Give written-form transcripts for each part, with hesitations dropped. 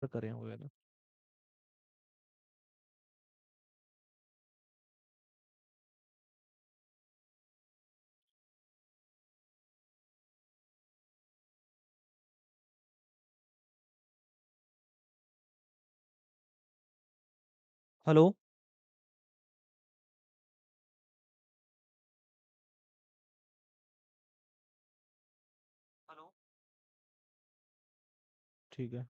करें हुए तो। हेलो। हेलो। ठीक है।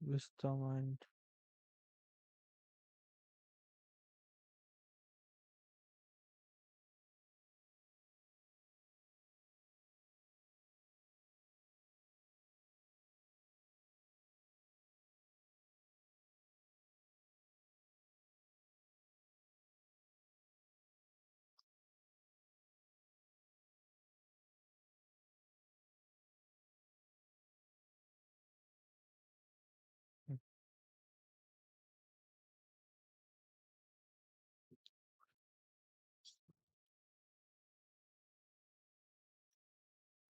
विस्तामाइंड।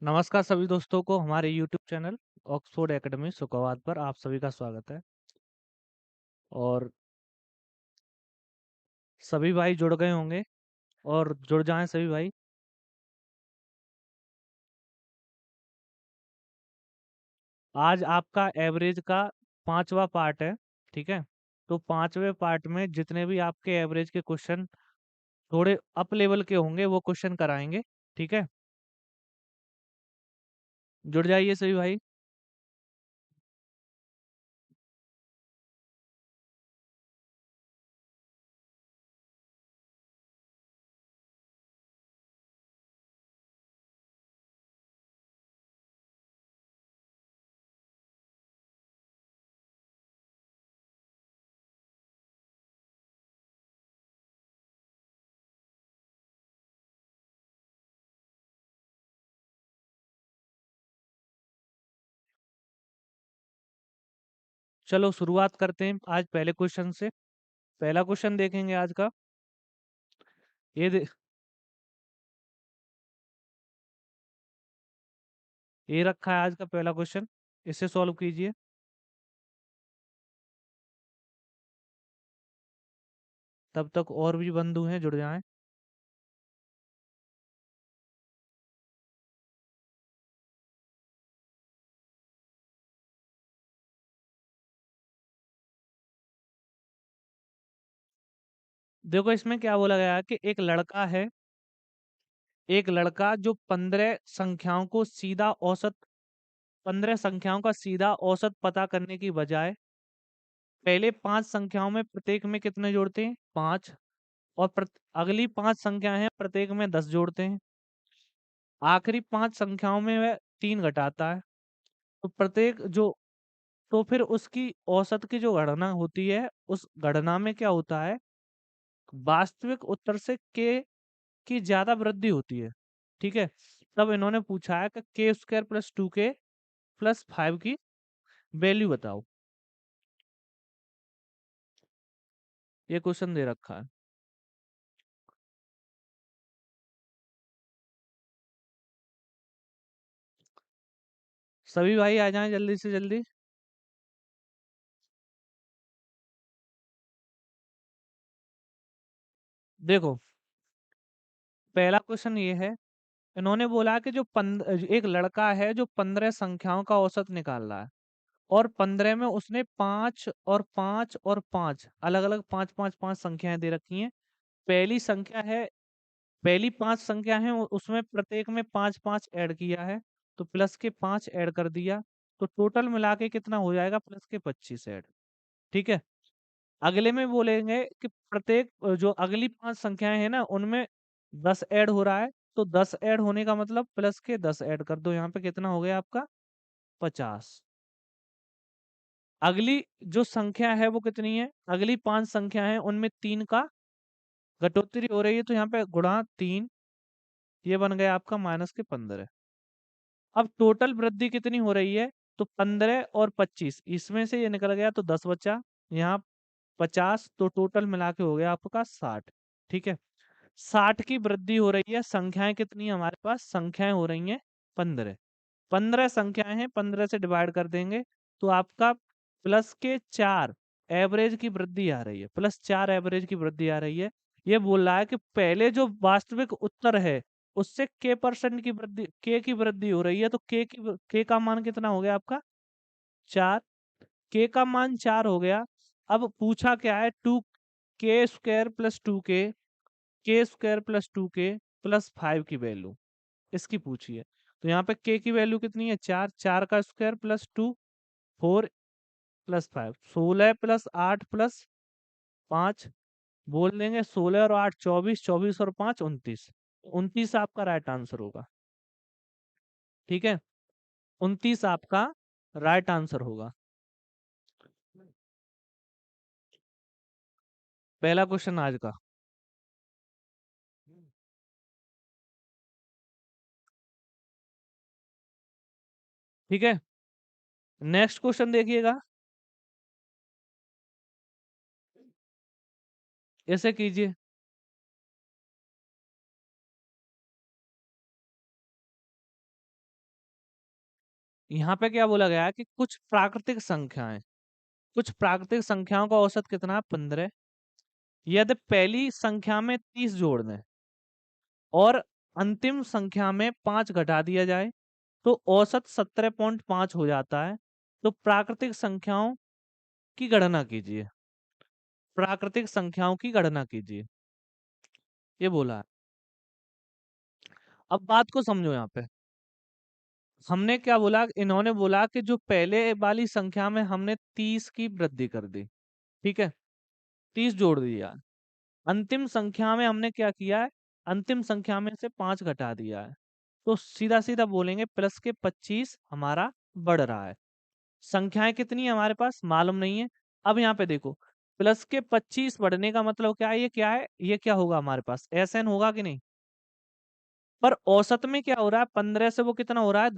नमस्कार सभी दोस्तों को हमारे YouTube चैनल ऑक्सफोर्ड एकेडमी सुखवात पर आप सभी का स्वागत है। और सभी भाई जुड़ गए होंगे और जुड़ जाएं सभी भाई। आज आपका एवरेज का 5वां पार्ट है। ठीक है। तो 5वें पार्ट में जितने भी आपके एवरेज के क्वेश्चन थोड़े अप लेवल के होंगे वो क्वेश्चन कराएंगे। ठीक है। जुड़ जाइए सभी भाई। चलो शुरुआत करते हैं आज पहले क्वेश्चन से। पहला क्वेश्चन देखेंगे आज का। ये दे, ये रखा है आज का पहला क्वेश्चन। इसे सॉल्व कीजिए। तब तक और भी बंधु हैं जुड़ जाएं। देखो इसमें क्या बोला गया है कि एक लड़का जो 15 संख्याओं का सीधा औसत पता करने की बजाय पहले 5 संख्याओं में प्रत्येक में कितने जोड़ते हैं? 5। और अगली 5 संख्याएं हैं प्रत्येक में 10 जोड़ते हैं। आखिरी 5 संख्याओं में वह 3 घटाता है। तो प्रत्येक जो तो फिर उसकी औसत की जो गणना होती है उस गणना में क्या होता है, वास्तविक उत्तर से के की ज्यादा वृद्धि होती है। ठीक है। तब इन्होंने पूछा है कि के स्क्वायर प्लस 2k प्लस 5 की वैल्यू बताओ। ये क्वेश्चन दे रखा है। सभी भाई आ जाएं जल्दी से जल्दी। देखो, पहला क्वेश्चन ये है, इन्होंने बोला कि जो एक लड़का है जो 15 संख्याओं का औसत निकाल रहा है, और 15 में उसने 5 और 5 और 5 अलग अलग 5 5 5 संख्याएं दे रखी हैं। पहली संख्या है, पहली 5 संख्या है, उसमें प्रत्येक में 5 5 ऐड किया है, तो प्लस के 5 ऐड कर दिया, तो टोटल मिला के कितना हो जाएगा, प्लस के 25 ऐड। ठीक है। अगले में बोलेंगे कि प्रत्येक जो अगली 5 संख्याएं हैं ना, उनमें 10 ऐड हो रहा है, तो 10 ऐड होने का मतलब प्लस के 10 ऐड कर दो, यहाँ पे कितना हो गया आपका, 50। अगली जो संख्या है वो कितनी है, अगली 5 संख्या है उनमें 3 का घटोत्तरी हो रही है, तो यहाँ पे गुणा 3, ये बन गया आपका माइनस के 15। अब टोटल वृद्धि कितनी हो रही है, तो 15 और 25, इसमें से ये निकल गया तो 10 बचा, यहाँ 50, तो टोटल मिला के हो गया आपका 60। ठीक है। 60 की वृद्धि हो रही है, संख्याएं कितनी है हमारे पास, संख्याएं हो रही हैं 15। 15 संख्याएं हैं, 15 से डिवाइड कर देंगे, तो आपका प्लस के 4 एवरेज की वृद्धि आ रही है, +4 एवरेज की वृद्धि आ रही है। ये बोल रहा है कि पहले जो वास्तविक उत्तर है उससे k% की वृद्धि, k की वृद्धि हो रही है, तो k का मान कितना हो गया आपका, 4। k का मान 4 हो गया। अब पूछा क्या है, 2k² + 2k, k² + 2k + 5 की वैल्यू इसकी पूछी है। तो यहाँ पे k की वैल्यू कितनी है, 4, 4 का स्क्वायर + 2, 4 + 5, 16 + 8 + 5, बोल देंगे 16 और 8 24, 24 और 5 29, 29 आपका राइट आंसर होगा। ठीक है, 29 आपका राइट आंसर होगा। पहला क्वेश्चन आज का। ठीक है, नेक्स्ट क्वेश्चन देखिएगा। ऐसे कीजिए, यहाँ पे क्या बोला गया है कि कुछ प्राकृतिक संख्याओं का औसत कितना है, 15। यदि पहली संख्या में 30 जोड़ दें और अंतिम संख्या में 5 घटा दिया जाए, तो औसत 17.5 हो जाता है। तो प्राकृतिक संख्याओं की गणना कीजिए, प्राकृतिक संख्याओं की गणना कीजिए, ये बोला है। अब बात को समझो, यहाँ पे हमने क्या बोला, इन्होंने बोला कि जो पहले वाली संख्या में हमने 30 की वृद्धि कर दी, ठीक है, 30 जोड़ दिया। अंतिम संख्या में हमने क्या किया है, अंतिम संख्या में से 5 घटा दिया है, तो सीधा सीधा बोलेंगे प्लस के 25 हमारा बढ़ रहा है। संख्याएं कितनी है हमारे पास मालूम नहीं है। अब यहाँ पे देखो, प्लस के 25 बढ़ने का मतलब क्या है, ये क्या है, ये क्या होगा हमारे पास, SN होगा कि नहीं। पर औसत में क्या हो रहा है, 15 से वो कितना हो रहा है,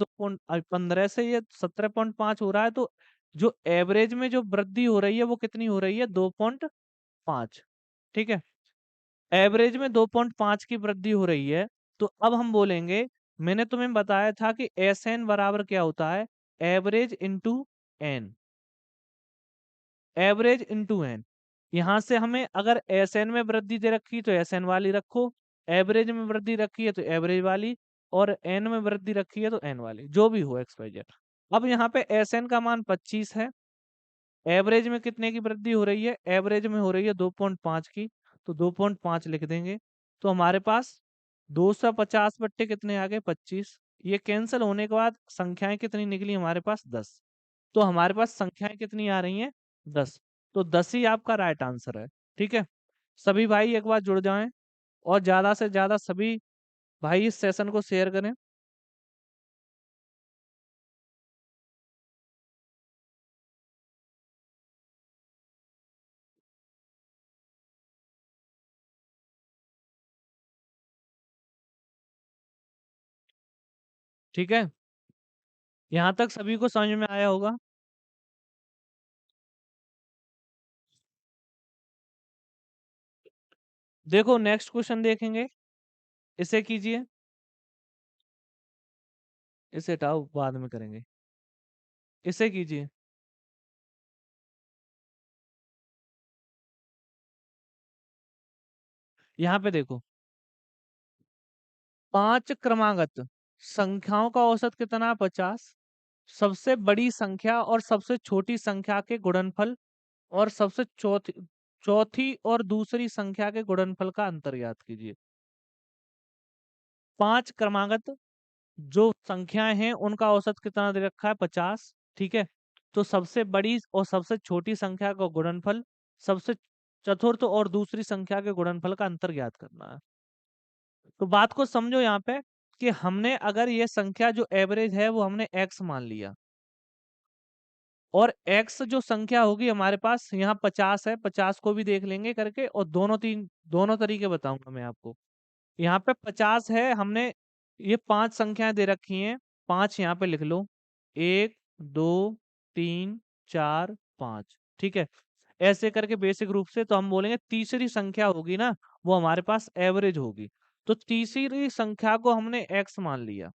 15 से ये 17.5 हो रहा है, तो जो एवरेज में जो वृद्धि हो रही है वो कितनी हो रही है, 2.5। ठीक है, एवरेज में 2.5 की वृद्धि हो रही है। तो अब हम बोलेंगे, मैंने तुम्हें बताया था कि SN बराबर क्या होता है, average into n, average into n. यहां से हमें अगर SN में वृद्धि दे रखी तो SN वाली रखो, एवरेज में वृद्धि रखी है तो एवरेज वाली, और एन में वृद्धि रखी है तो एन वाली, जो भी हो XYZ। अब यहाँ पे SN का मान 25 है, एवरेज में कितने की वृद्धि हो रही है, एवरेज में हो रही है 2.5 की, तो 2.5 लिख देंगे। तो हमारे पास 250 बट्टे कितने आ गए, 25। ये कैंसिल होने के बाद संख्याएं कितनी निकली हमारे पास, 10। तो हमारे पास संख्याएं कितनी आ रही हैं, 10। तो 10 ही आपका राइट आंसर है। ठीक है, सभी भाई एक बार जुड़ जाएं, और ज्यादा से ज्यादा सभी भाई इस सेशन को शेयर करें। ठीक है, यहाँ तक सभी को समझ में आया होगा। देखो नेक्स्ट क्वेश्चन देखेंगे, इसे कीजिए, इसे हटाओ बाद में करेंगे, इसे कीजिए। यहाँ पे देखो, 5 क्रमागत संख्याओं का औसत कितना? 50। सबसे बड़ी संख्या और सबसे छोटी संख्या के गुणनफल और सबसे चौथी चौथी और दूसरी संख्या के गुणनफल का अंतर ज्ञात कीजिए। 5 क्रमागत जो संख्याएं हैं उनका औसत कितना दे रखा है? 50। ठीक है, तो सबसे बड़ी और सबसे छोटी संख्या का गुणनफल, सबसे चतुर्थ और दूसरी संख्या के गुणनफल का अंतर ज्ञात करना है। तो बात को समझो यहाँ पे कि हमने अगर ये संख्या जो एवरेज है वो हमने x मान लिया, और x जो संख्या होगी हमारे पास यहाँ 50 है, 50 को भी देख लेंगे करके, और दोनों तरीके बताऊंगा मैं आपको। यहाँ पे 50 है, हमने ये 5 संख्याएं दे रखी हैं, 5 यहाँ पे लिख लो, 1 2 3 4 5। ठीक है, ऐसे करके बेसिक रूप से तो हम बोलेंगे तीसरी संख्या होगी ना, वो हमारे पास एवरेज होगी। तो तीसरी संख्या को हमने x मान लिया।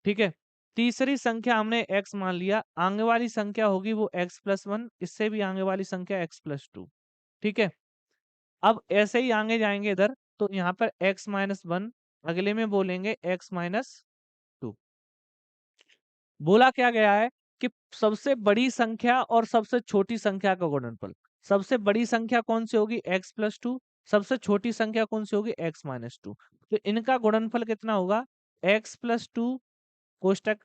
ठीक है, तीसरी संख्या हमने x मान लिया, आगे वाली संख्या होगी वो x+1, इससे भी आगे वाली संख्या x+2। ठीक है, अब ऐसे ही आगे जाएंगे इधर, तो यहाँ पर x-1, अगले में बोलेंगे x-2। बोला क्या गया है कि सबसे बड़ी संख्या और सबसे छोटी संख्या का गुणनफल। सबसे बड़ी संख्या कौन सी होगी? x+2। सबसे छोटी संख्या कौन सी होगी? x-2। तो इनका गुणनफल कितना होगा? x+2 कोष्टक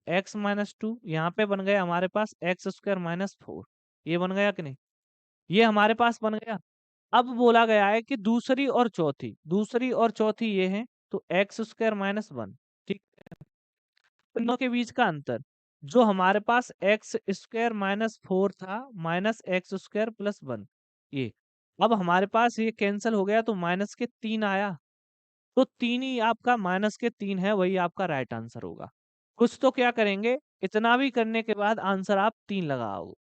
x-2, यहाँ पे बन गया हमारे पास x² - 4। ये बन गया कि नहीं? ये हमारे पास बन गया। अब बोला गया है कि दूसरी और चौथी ये है, तो x² - 1। ठीक, दोनों के बीच का अंतर जो हमारे पास x² - 4 था माइनस x² + 1, ये अब हमारे पास ये कैंसिल हो गया, तो -3 आया। तो 3 ही आपका -3 है, वही आपका राइट आंसर होगा। कुछ तो क्या करेंगे, इतना भी करने के बाद आंसर आप 3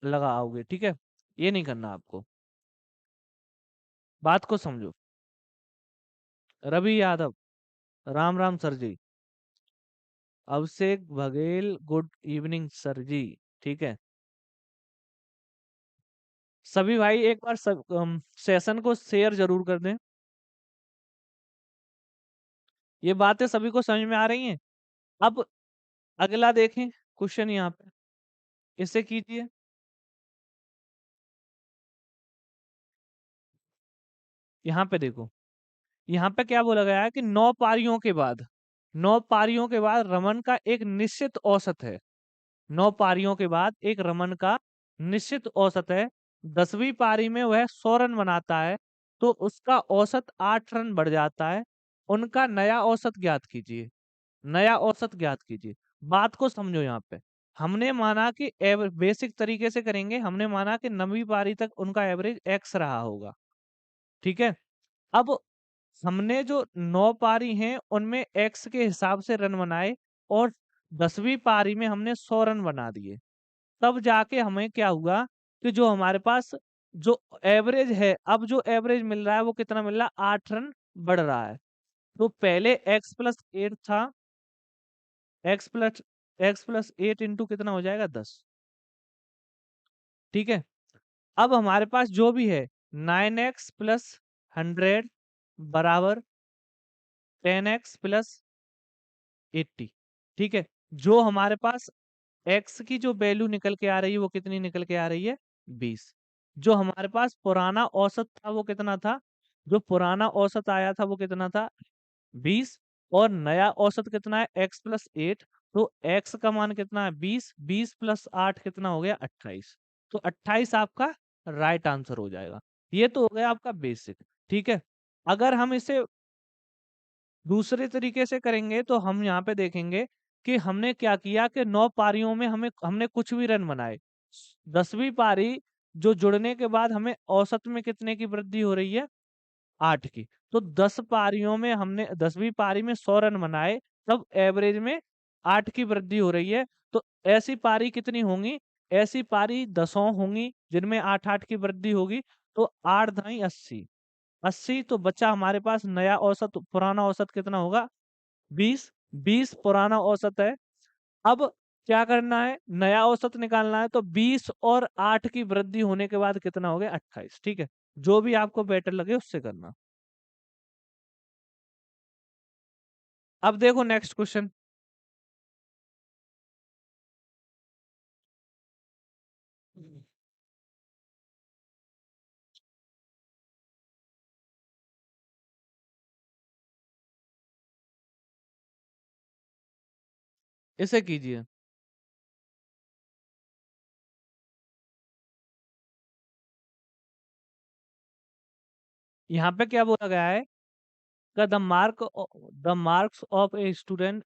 लगाओगे। ठीक है, ये नहीं करना आपको। बात को समझो। रवि यादव, राम राम सर जी। अभिषेक बघेल, गुड इवनिंग सर जी। ठीक है, सभी भाई एक बार सेशन को शेयर जरूर कर दें। ये बातें सभी को समझ में आ रही हैं? अब अगला देखें क्वेश्चन यहाँ पे, इसे कीजिए। यहाँ पे देखो, यहाँ पे क्या बोला गया है कि 9 पारियों के बाद रमन का एक निश्चित औसत है। 9 पारियों के बाद एक रमन का निश्चित औसत है। 10वीं पारी में वह 100 रन बनाता है, तो उसका औसत 8 रन बढ़ जाता है। उनका नया औसत ज्ञात कीजिए। नया औसत ज्ञात कीजिए। बात को समझो यहाँ पे। हमने माना कि बेसिक तरीके से करेंगे, हमने माना कि 9वीं पारी तक उनका एवरेज x रहा होगा। ठीक है, अब हमने जो 9 पारी हैं उनमें x के हिसाब से रन बनाए, और 10वीं पारी में हमने 100 रन बना दिए। तब जाके हमें क्या हुआ कि जो हमारे पास जो एवरेज है, अब जो एवरेज मिल रहा है वो कितना मिल रहा है? 8 रन बढ़ रहा है। तो पहले x+8 था, x+8 इंटू कितना हो जाएगा? 10। ठीक है, अब हमारे पास जो भी है 9x + 100 बराबर 10x + 80। ठीक है, जो हमारे पास x की जो वैल्यू निकल के आ रही है वो कितनी निकल के आ रही है? 20। जो हमारे पास पुराना औसत था वो कितना था? जो पुराना औसत आया था वो कितना था? 20। और नया औसत कितना है? x+8। तो x का मान कितना है? 20। 20 + 8 कितना हो गया? 28। तो 28 आपका राइट आंसर हो जाएगा। ये तो हो गया आपका बेसिक। ठीक है, अगर हम इसे दूसरे तरीके से करेंगे तो हम यहाँ पे देखेंगे कि हमने क्या किया कि 9 पारियों में हमने कुछ भी रन बनाए। 10वीं पारी जो जुड़ने के बाद हमें औसत में कितने की वृद्धि हो रही है? 8 की। तो 10 पारियों में हमने 10वीं पारी में 100 रन बनाए, तब एवरेज में 8 की वृद्धि हो रही है। तो ऐसी पारी कितनी होंगी? ऐसी पारी 10 होंगी जिनमें 8-8 की वृद्धि होगी। तो 8 दाई 80। 80 तो बचा हमारे पास नया औसत, पुराना औसत कितना होगा? 20। 20 पुराना औसत है। अब क्या करना है? नया औसत निकालना है, तो 20 और 8 की वृद्धि होने के बाद कितना हो गया? 28। ठीक है, जो भी आपको बेटर लगे उससे करना। अब देखो नेक्स्ट क्वेश्चन। इसे कीजिए। यहाँ पे क्या बोला गया है? The marks of a student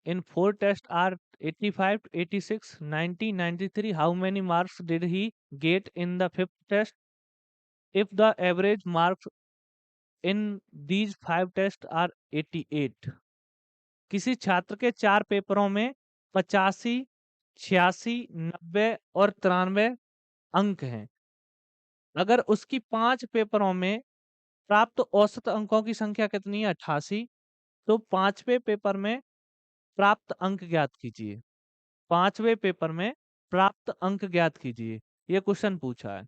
in four tests are 85, 86, 90, 93. How many marks did he get in the fifth test? If the average marks in these five tests are 88. किसी छात्र के 4 पेपरों में 85, 86, 90 और 93 अंक हैं। अगर उसकी 5 पेपरों में प्राप्त औसत अंकों की संख्या कितनी है? 88। तो 5वें पेपर में प्राप्त अंक ज्ञात कीजिए। 5वें पेपर में प्राप्त अंक ज्ञात कीजिए। ये क्वेश्चन पूछा है।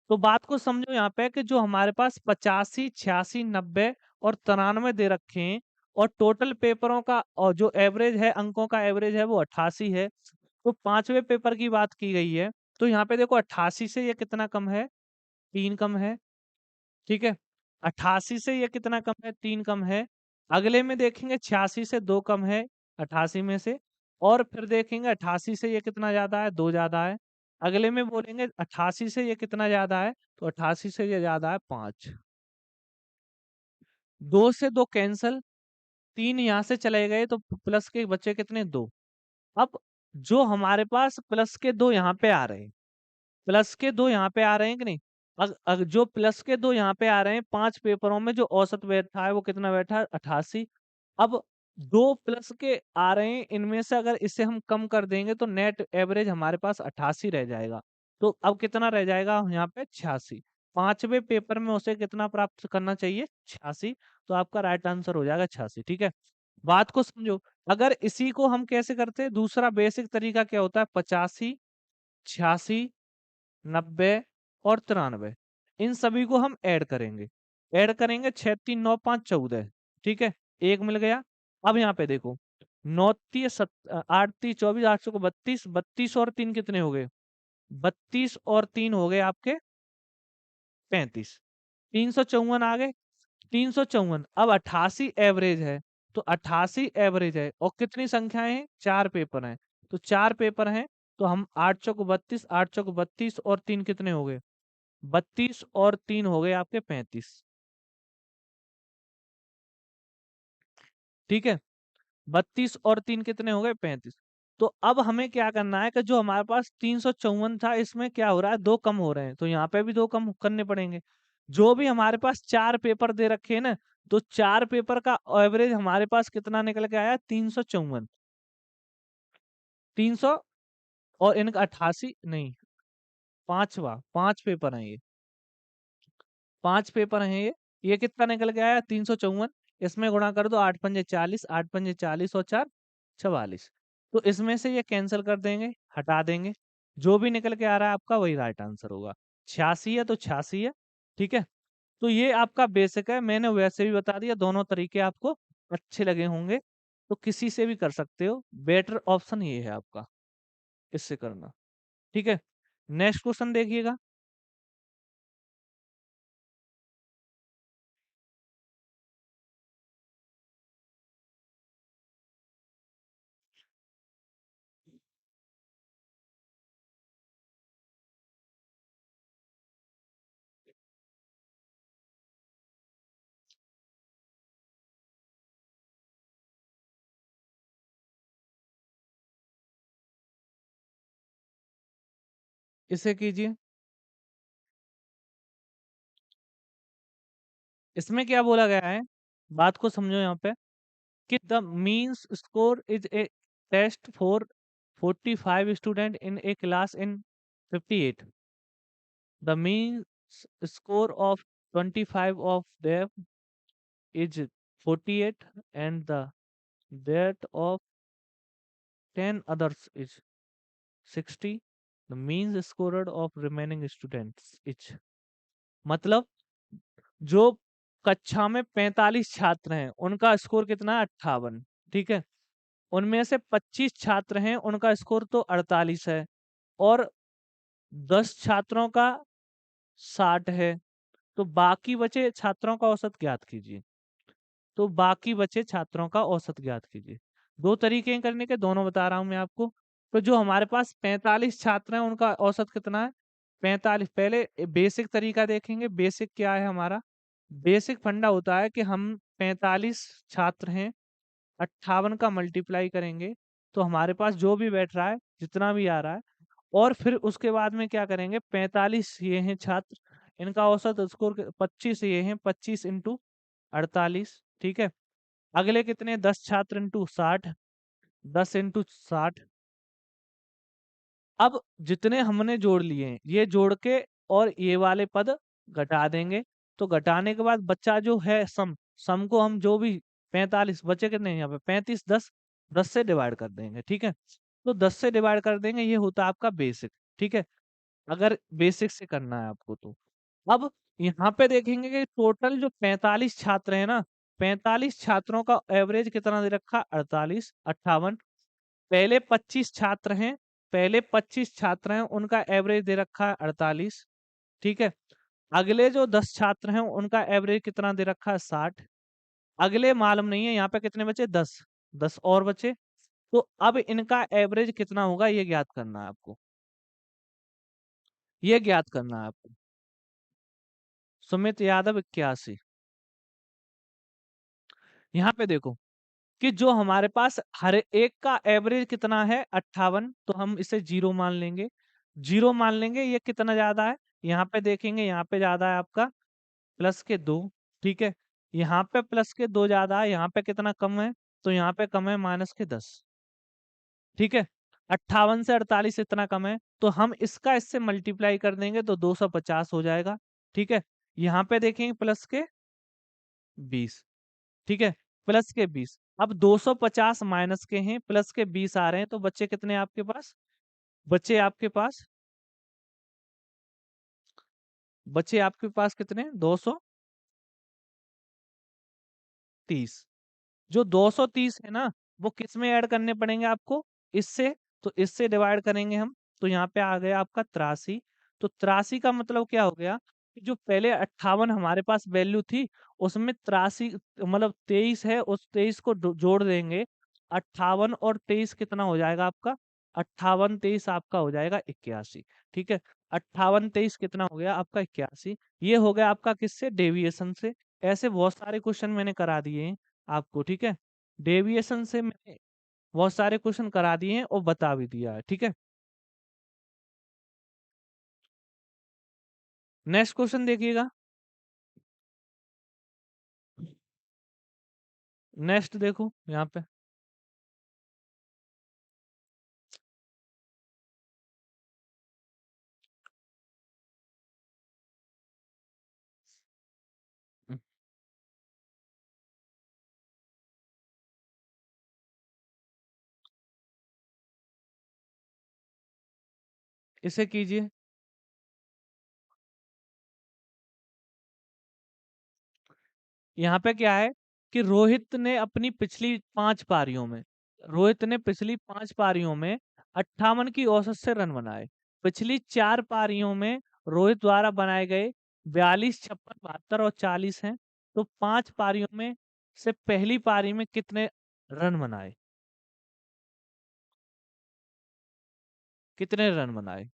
तो बात को समझो यहाँ पे कि जो हमारे पास 85, 86, 90 और 93 दे रखे हैं और टोटल पेपरों का और जो एवरेज है अंकों का एवरेज है वो 88 है। तो 5वें पेपर की बात की गई है। तो यहाँ पे देखो 88 से ये कितना कम है? 3 कम है। ठीक है। 88 से ये कितना कम है? 3 कम है। अगले में देखेंगे 86 से 2 कम है 88 में से। और फिर देखेंगे 88 से ये कितना ज्यादा है? 2 ज्यादा है। अगले में बोलेंगे 88 से ये कितना ज्यादा है? तो 88 से ये ज्यादा है 5। 2 से 2 कैंसल, 3 यहाँ से चले गए तो प्लस के बचे कितने? 2। अब जो हमारे पास प्लस के 2 यहाँ पे आ रहे हैं, प्लस के 2 यहाँ पे आ रहे हैं कि नहीं? जो प्लस के 2 यहाँ पे आ रहे हैं 5 पेपरों में जो औसत बैठा है वो कितना बैठा है? 88। अब 2 प्लस के आ रहे हैं, इनमें से अगर इसे हम कम कर देंगे तो नेट एवरेज हमारे पास 88 रह जाएगा। तो अब कितना रह जाएगा यहाँ पे? 86। 5वें पेपर में उसे कितना प्राप्त करना चाहिए? 86। तो आपका राइट आंसर हो जाएगा 86। ठीक है। बात को समझो। अगर इसी को हम कैसे करते हैं? दूसरा बेसिक तरीका क्या होता है? 85, 86, 90 और 93, इन सभी को हम ऐड करेंगे। ऐड करेंगे 6 3 9 5 14। ठीक है। एक मिल गया। अब यहाँ पे देखो 9 30 8 30 24 8 को 32, 32 और 3 कितने हो गए? 32 और 3 हो गए आपके 35। 354 आ गए। 354। अब 88 एवरेज है। तो 88 एवरेज है और कितनी संख्याएं हैं? 4 पेपर हैं। तो 4 पेपर हैं। तो हम 8 चौक 32, 8 चौक 32 और 3 कितने हो गए? 32 और 3 हो गए आपके 35। ठीक है। 32 और 3 कितने हो गए? 35। तो अब हमें क्या करना है कि जो हमारे पास 354 था इसमें क्या हो रहा है? 2 कम हो रहे हैं। तो यहाँ पे भी 2 कम करने पड़ेंगे। जो भी हमारे पास 4 पेपर दे रखे हैं ना, तो 4 पेपर का एवरेज हमारे पास कितना निकल के आया? 354। 300 और इनका 88 नहीं, पांचवा 5 पेपर हैं ये। 5 पेपर हैं ये कितना निकल के आया? 354। इसमें गुणा कर दो, 8 पंजे 40, 8 पंजे 40 और 4 44। तो इसमें से ये कैंसिल कर देंगे, हटा देंगे। जो भी निकल के आ रहा है आपका वही राइट आंसर होगा। 86 है तो 86 है। ठीक है। तो ये आपका बेसिक है, मैंने वैसे भी बता दिया। दोनों तरीके आपको अच्छे लगे होंगे, तो किसी से भी कर सकते हो। बेटर ऑप्शन ये है आपका, इससे करना। ठीक है। नेक्स्ट क्वेश्चन देखिएगा। इसे कीजिए। इसमें क्या बोला गया है? बात को समझो यहाँ पे कि the means score is a test for 45 student in a class in 58। The means score of 25 of them is 48 and the that of 10 others is 60. The mean score of remaining students etch, मतलब जो कक्षा में 45 छात्र हैं उनका score कितना है, 58। ठीक है, उनमें से 25 छात्र हैं उनका स्कोर तो 48 है, और 10 छात्रों का 60 है, तो बाकी बचे छात्रों का औसत ज्ञात कीजिए। तो बाकी बचे छात्रों का औसत ज्ञात कीजिए। दो तरीके हैं करने के, दोनों बता रहा हूं मैं आपको। तो जो हमारे पास 45 छात्र हैं उनका औसत कितना है, 45। पहले बेसिक तरीका देखेंगे। बेसिक क्या है हमारा, बेसिक फंडा होता है कि हम 45 छात्र हैं, 58 का मल्टीप्लाई करेंगे, तो हमारे पास जो भी बैठ रहा है, जितना भी आ रहा है, और फिर उसके बाद में क्या करेंगे, 45 ये हैं छात्र, इनका औसत स्कोर 25 ये हैं, 25 इंटू 48। ठीक है, अगले कितने, 10 छात्र इंटू 60, 10 इंटू 60। अब जितने हमने जोड़ लिए हैं ये जोड़ के और ये वाले पद घटा देंगे, तो घटाने के बाद बच्चा जो है सम, सम को हम जो भी 45 बचे कितने हैं यहाँ पे 35, 10, 10 से डिवाइड कर देंगे। ठीक है, तो 10 से डिवाइड कर देंगे, ये होता है आपका बेसिक। ठीक है, अगर बेसिक से करना है आपको तो। अब यहाँ पे देखेंगे कि टोटल जो 45 छात्र हैं ना, 45 छात्रों का एवरेज कितना दे रखा, 48, 58। पहले 25 छात्र हैं, पहले 25 छात्र हैं उनका एवरेज दे रखा है 48। ठीक है, अगले जो 10 छात्र हैं उनका एवरेज कितना दे रखा है, 60। अगले मालूम नहीं है, यहाँ पे कितने बचे, 10, 10 और बचे। तो अब इनका एवरेज कितना होगा ये ज्ञात करना है आपको, ये ज्ञात करना है आपको। सुमित यादव 81। यहाँ पे देखो कि जो हमारे पास हर एक का एवरेज कितना है, 58, तो हम इसे जीरो मान लेंगे। जीरो मान लेंगे, ये कितना ज्यादा है, यहाँ पे देखेंगे, यहाँ पे ज्यादा है आपका प्लस के 2। ठीक है, यहाँ पे प्लस के 2 ज्यादा है, यहाँ पे कितना कम है, तो यहाँ पे कम है माइनस के 10। ठीक है, 58 से 48 इतना कम है, तो हम इसका इससे मल्टीप्लाई कर देंगे तो 250 हो जाएगा। ठीक है, यहाँ पे देखेंगे प्लस के 20। ठीक है, प्लस के 20। अब 250 माइनस के हैं, प्लस के 20 आ रहे हैं, तो बच्चे कितने आपके पास, बच्चे आपके पास, बच्चे आपके पास कितने, 230। जो 230 है ना, वो किस में ऐड करने पड़ेंगे आपको, इससे। तो इससे डिवाइड करेंगे हम, तो यहाँ पे आ गया आपका 83। तो 83 का मतलब क्या हो गया कि जो पहले 58 हमारे पास वैल्यू थी, उसमें 83 मतलब 23 है, उस 23 को जोड़ देंगे। 58 और 23 कितना हो जाएगा आपका, 58 23 आपका हो जाएगा 81। ठीक है, 58 23 कितना हो गया आपका 81। ये हो गया आपका किससे, डेविएशन से। ऐसे बहुत सारे क्वेश्चन मैंने करा दिए हैं आपको। ठीक है, डेविएशन से मैंने बहुत सारे क्वेश्चन करा दिए हैं और बता भी दिया है। ठीक है, नेक्स्ट क्वेश्चन देखिएगा। नेक्स्ट देखो यहाँ पे, इसे कीजिए। यहाँ पे क्या है कि रोहित ने अपनी पिछली 5 पारियों में, रोहित ने पिछली 5 पारियों में 58 की औसत से रन बनाए। पिछली 4 पारियों में रोहित द्वारा बनाए गए 42, 56, 72 और 40 हैं। तो 5 पारियों में से पहली पारी में कितने रन बनाए, कितने रन बनाए।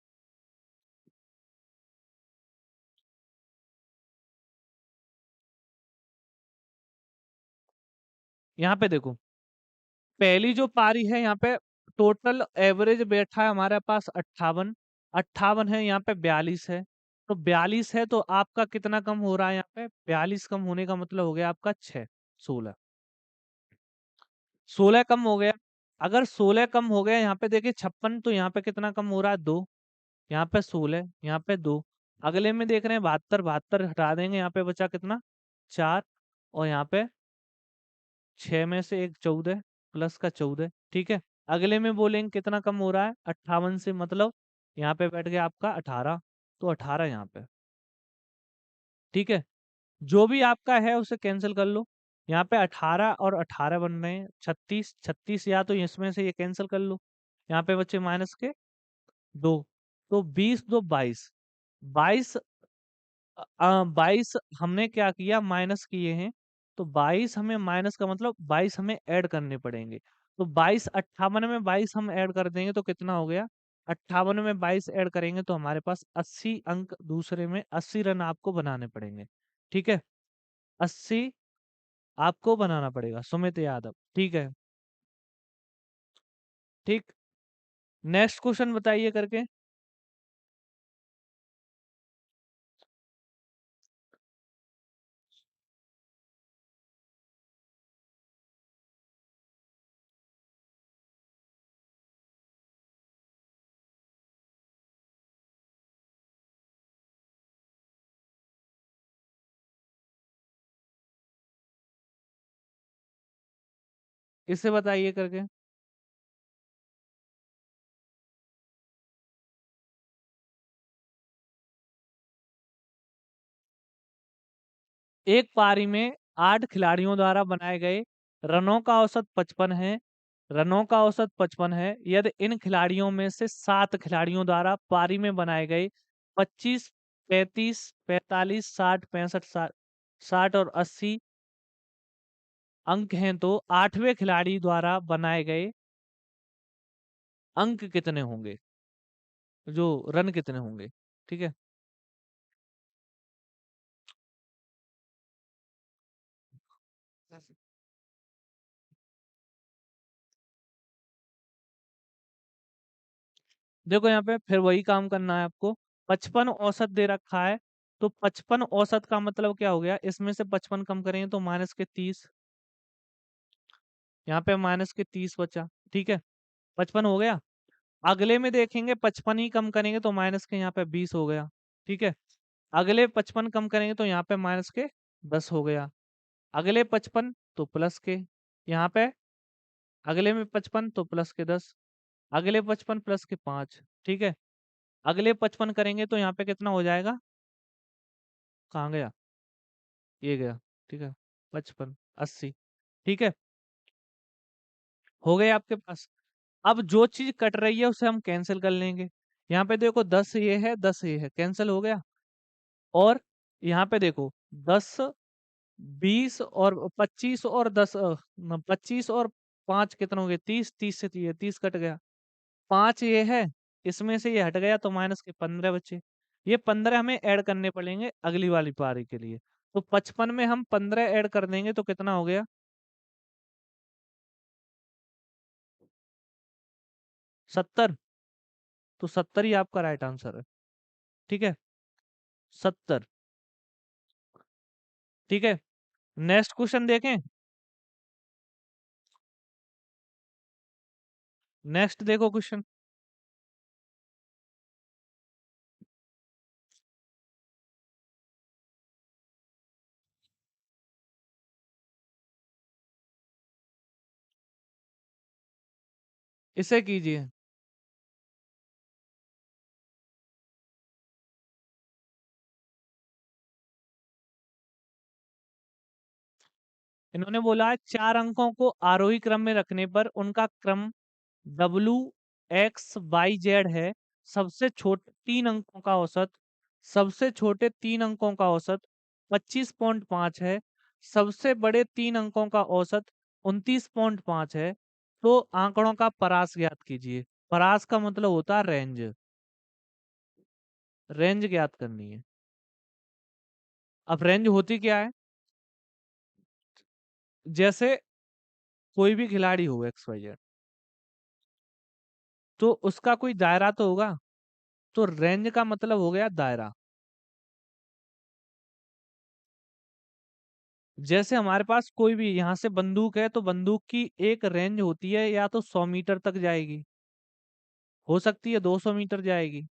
यहाँ पे देखो, पहली जो पारी है यहाँ पे टोटल एवरेज बैठा है हमारे पास 58। 58 है, यहाँ पे 42 है। तो 42 है, तो आपका कितना कम हो रहा है यहाँ पे, 42 कम होने का मतलब हो गया आपका 6, 16। 16 कम हो गया। अगर 16 कम हो गया, यहाँ पे देखिए 56, तो यहाँ पे कितना कम हो रहा है, 2। यहाँ पे 16, यहाँ पे 2। अगले में देख रहे हैं 72, 72 हटा देंगे, यहाँ पे बचा कितना, 4। और यहाँ पे 6 में से एक 14, प्लस का 14। ठीक है, अगले में बोलेंगे कितना कम हो रहा है, 58 से मतलब यहाँ पे बैठ गया आपका 18, तो 18 यहाँ पे। ठीक है, जो भी आपका है उसे कैंसिल कर लो। यहाँ पे 18 और 18 बन रहे हैं 36, 36 या तो इसमें से ये कैंसिल कर लो। यहाँ पे बच्चे माइनस के 2, तो 20 2 22, 22 22 हमने क्या किया, माइनस किए हैं। तो 22 हमें माइनस का मतलब 22 हमें ऐड करने पड़ेंगे। तो 22 58 में 22 हम ऐड कर देंगे तो कितना हो गया, 58 में 22 ऐड करेंगे तो हमारे पास 80 अंक, दूसरे में 80 रन आपको बनाने पड़ेंगे। ठीक है, 80 आपको बनाना पड़ेगा सुमित यादव। ठीक है, ठीक। नेक्स्ट क्वेश्चन बताइए करके। इसे बताइए करके। एक पारी में 8 खिलाड़ियों द्वारा बनाए गए रनों का औसत 55 है। रनों का औसत 55 है यदि इन खिलाड़ियों में से 7 खिलाड़ियों द्वारा पारी में बनाए गए 25, 35, 45, 60, 65, 60 और 80 अंक हैं तो आठवें खिलाड़ी द्वारा बनाए गए अंक कितने होंगे, जो रन कितने होंगे। ठीक है, देखो यहाँ पे फिर वही काम करना है आपको। 55 औसत दे रखा है, तो 55 औसत का मतलब क्या हो गया, इसमें से 55 कम करेंगे तो माइनस के 30, यहाँ पे माइनस के 30 बचा। ठीक है, 55 हो गया। अगले में देखेंगे 55 ही कम करेंगे तो माइनस के यहाँ पे 20 हो गया। ठीक है, अगले 55 कम करेंगे तो यहाँ पे माइनस के 10 हो गया। अगले 55 तो प्लस के, यहाँ पे अगले में 55 तो प्लस के 10, अगले 55 प्लस के 5। ठीक है, अगले 55 करेंगे तो यहाँ पे कितना हो जाएगा, कहाँ गया, ये गया। ठीक है, 55 80। ठीक है, हो गए आपके पास। अब जो चीज कट रही है उसे हम कैंसिल कर लेंगे। यहाँ पे देखो 10 ये है, 10 ये है, कैंसिल हो गया। और यहाँ पे देखो 10, 20 और 25 और 10, 25 और 5 कितना हो गया, 30, 30 से 30 कट गया। 5 ये है, इसमें से ये हट गया तो माइनस के 15 बचे। ये 15 हमें ऐड करने पड़ेंगे अगली वाली पारी के लिए। तो 55 में हम 15 ऐड कर देंगे तो कितना हो गया, 70। तो 70 ही आपका राइट आंसर है। ठीक है, 70। ठीक है, नेक्स्ट क्वेश्चन देखें। नेक्स्ट देखो क्वेश्चन। इसे कीजिए। इन्होंने बोला है 4 अंकों को आरोही क्रम में रखने पर उनका क्रम WXYZ है। सबसे छोटे 3 अंकों का औसत, सबसे छोटे 3 अंकों का औसत 25.5 है। सबसे बड़े 3 अंकों का औसत 29.5 है। तो आंकड़ों का परास ज्ञात कीजिए। परास का मतलब होता है रेंज। रेंज ज्ञात करनी है। अब रेंज होती क्या है, जैसे कोई भी खिलाड़ी हो XYZ, तो उसका कोई दायरा तो होगा। तो रेंज का मतलब हो गया दायरा। जैसे हमारे पास कोई भी यहाँ से बंदूक है तो बंदूक की एक रेंज होती है, या तो 100 मीटर तक जाएगी, हो सकती है 200 मीटर जाएगी।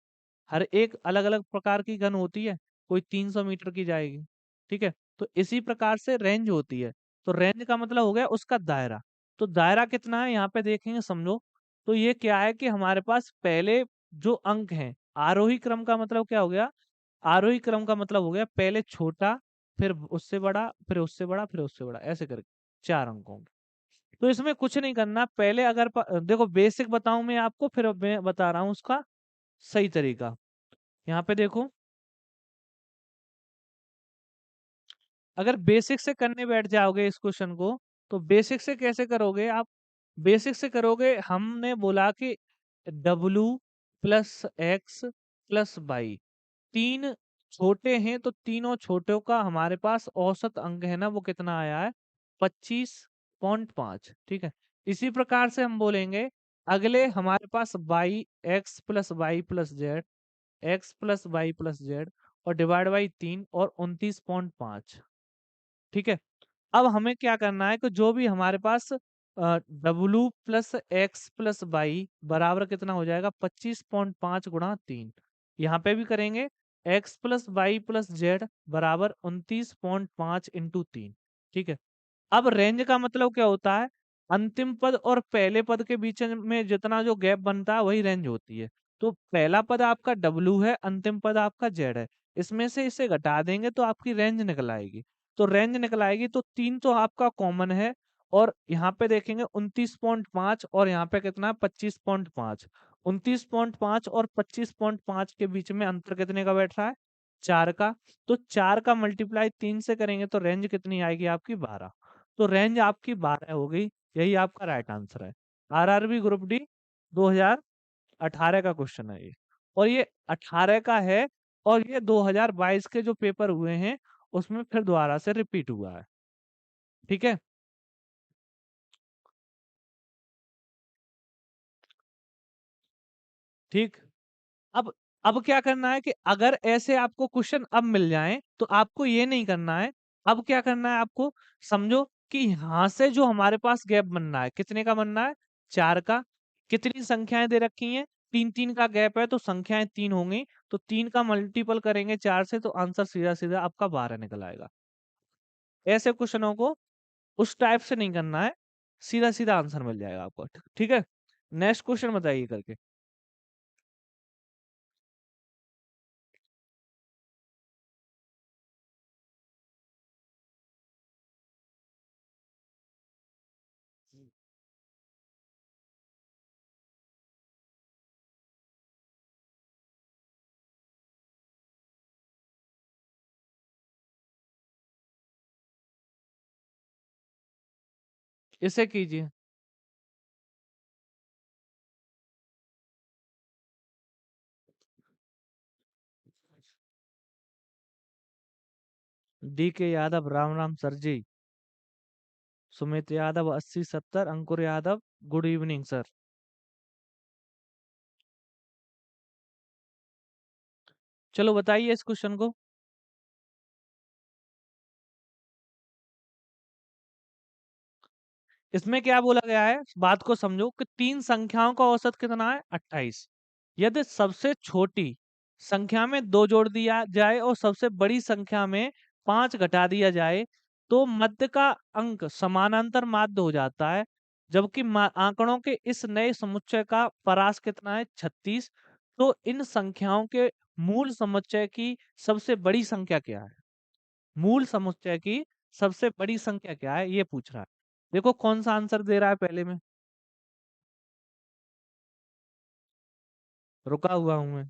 हर एक अलग अलग प्रकार की गन होती है, कोई 300 मीटर की जाएगी। ठीक है, तो इसी प्रकार से रेंज होती है। तो रेंज का मतलब हो गया उसका दायरा। तो दायरा कितना है यहाँ पे देखेंगे, समझो। तो ये क्या है कि हमारे पास पहले जो अंक हैं, आरोही क्रम का मतलब क्या हो गया? आरोही क्रम का मतलब हो गया पहले छोटा, फिर उससे बड़ा, फिर उससे बड़ा, फिर उससे बड़ा, ऐसे करके 4 अंकों के। तो इसमें कुछ नहीं करना, पहले अगर देखो बेसिक बताऊं मैं आपको, फिर अब मैं बता रहा हूँ उसका सही तरीका। यहाँ पे देखो, अगर बेसिक से करने बैठ जाओगे इस क्वेश्चन को, तो बेसिक से कैसे करोगे आप? बेसिक से करोगे, हमने बोला कि W plus x plus y, तीन छोटे हैं, तो तीनों छोटों का हमारे पास औसत अंक है ना, वो कितना आया है? 25.5। ठीक है। इसी प्रकार से हम बोलेंगे, अगले हमारे पास Y, X plus Y plus Z, X plus Y plus Z, और डिवाइड बाई 3 और 29.5। ठीक है। अब हमें क्या करना है कि जो भी हमारे पास W plus x plus y बराबर कितना हो जाएगा? 25.5 गुणा 3। यहाँ पे भी करेंगे, x plus Y plus z बराबर 29.5 इंटू 3। ठीक है। अब रेंज का मतलब क्या होता है? अंतिम पद और पहले पद के बीच में जितना जो गैप बनता है वही रेंज होती है। तो पहला पद आपका W है, अंतिम पद आपका Z है। इसमें से इसे घटा देंगे तो आपकी रेंज निकल आएगी। तो रेंज निकल आएगी, तो 3 तो आपका कॉमन है, और यहाँ पे देखेंगे 29.5, और यहाँ पे कितना है? 25.5। 29.5 और 25.5 के बीच में अंतर कितने का बैठ रहा है? 4 का। तो 4 का मल्टीप्लाई 3 से करेंगे तो रेंज कितनी आएगी आपकी? 12। तो रेंज आपकी 12 हो गई। यही आपका राइट आंसर है। आरआरबी ग्रुप डी 2018 का क्वेश्चन है ये, और ये 18 का है, और ये 2022 के जो पेपर हुए हैं उसमें फिर दोबारा से रिपीट हुआ है। ठीक है। ठीक। अब अब क्या करना है कि अगर ऐसे आपको क्वेश्चन अब मिल जाएं, तो आपको ये नहीं करना है। अब क्या करना है आपको? समझो कि यहां से जो हमारे पास गैप बनना है, कितने का बनना है? 4 का। कितनी संख्याएं दे रखी हैं? 3 3 का गैप है, तो संख्याएं 3 होंगी। तो 3 का मल्टीपल करेंगे 4 से, तो आंसर सीधा सीधा आपका 12 निकल आएगा। ऐसे क्वेश्चनों को उस टाइप से नहीं करना है, सीधा सीधा आंसर मिल जाएगा आपको। ठीक है। नेक्स्ट क्वेश्चन बताइए करके। इसे कीजिए। डी के यादव, राम राम सर जी। सुमित यादव 80 70, अंकुर यादव गुड इवनिंग सर। चलो बताइए इस क्वेश्चन को। इसमें क्या बोला गया है, बात को समझो कि तीन संख्याओं का औसत कितना है? 28। यदि सबसे छोटी संख्या में 2 जोड़ दिया जाए और सबसे बड़ी संख्या में 5 घटा दिया जाए, तो मध्य का अंक समानांतर माध्य हो जाता है। जबकि आंकड़ों के इस नए समुच्चय का परास कितना है? 36। तो इन संख्याओं के मूल समुच्चय की सबसे बड़ी संख्या क्या है? मूल समुच्चय की सबसे बड़ी संख्या क्या है, ये पूछ रहा है। देखो कौन सा आंसर दे रहा है पहले में। रुका हुआ हूं मैं।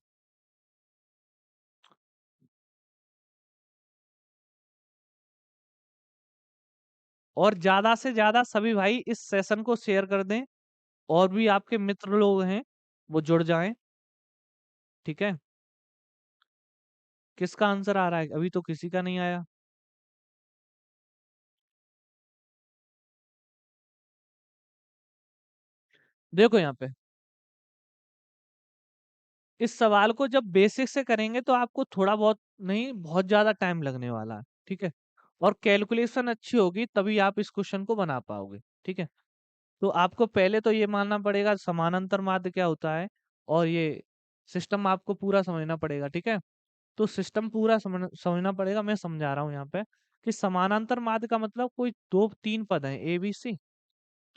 और ज्यादा से ज्यादा सभी भाई इस सेशन को शेयर कर दें, और भी आपके मित्र लोग हैं वो जुड़ जाएं। ठीक है। किसका आंसर आ रहा है? अभी तो किसी का नहीं आया। देखो यहाँ पे, इस सवाल को जब बेसिक से करेंगे तो आपको थोड़ा बहुत नहीं, बहुत ज्यादा टाइम लगने वाला है। ठीक है। और कैलकुलेशन अच्छी होगी तभी आप इस क्वेश्चन को बना पाओगे। ठीक है। तो आपको पहले तो ये मानना पड़ेगा समानांतर माध्य क्या होता है, और ये सिस्टम आपको पूरा समझना पड़ेगा। ठीक है। तो सिस्टम पूरा समझना पड़ेगा। मैं समझा रहा हूँ यहाँ पे कि समानांतर माध्य का मतलब कोई दो तीन पद हैं, ए बी सी।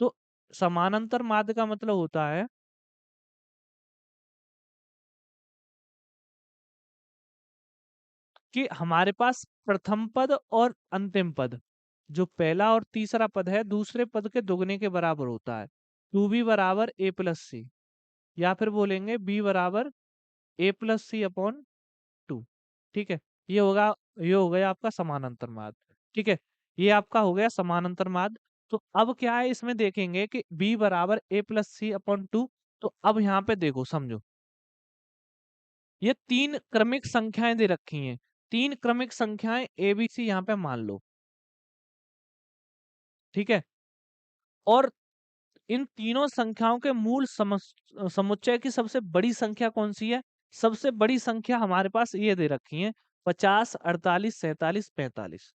तो समानांतर माध्य का मतलब होता है कि हमारे पास प्रथम पद और अंतिम पद, जो पहला और तीसरा पद है, दूसरे पद के दुगने के बराबर होता है। टू बी बराबर ए प्लस सी, या फिर बोलेंगे बी बराबर ए प्लस सी अपॉन टू। ठीक है, ये होगा, ये हो गया आपका समानांतर मार्ग। ठीक है, ये आपका हो गया समानांतर मार्ग। तो अब क्या है, इसमें देखेंगे कि b बराबर ए प्लस सी अपॉन टू। तो अब यहाँ पे देखो, समझो, ये तीन क्रमिक संख्याएं दे रखी हैं, तीन क्रमिक संख्याएं ए बी सी यहाँ पे मान लो। ठीक है, और इन तीनों संख्याओं के मूल समुच्चय की सबसे बड़ी संख्या कौन सी है? सबसे बड़ी संख्या हमारे पास ये दे रखी है, 50, 48, 47, 45।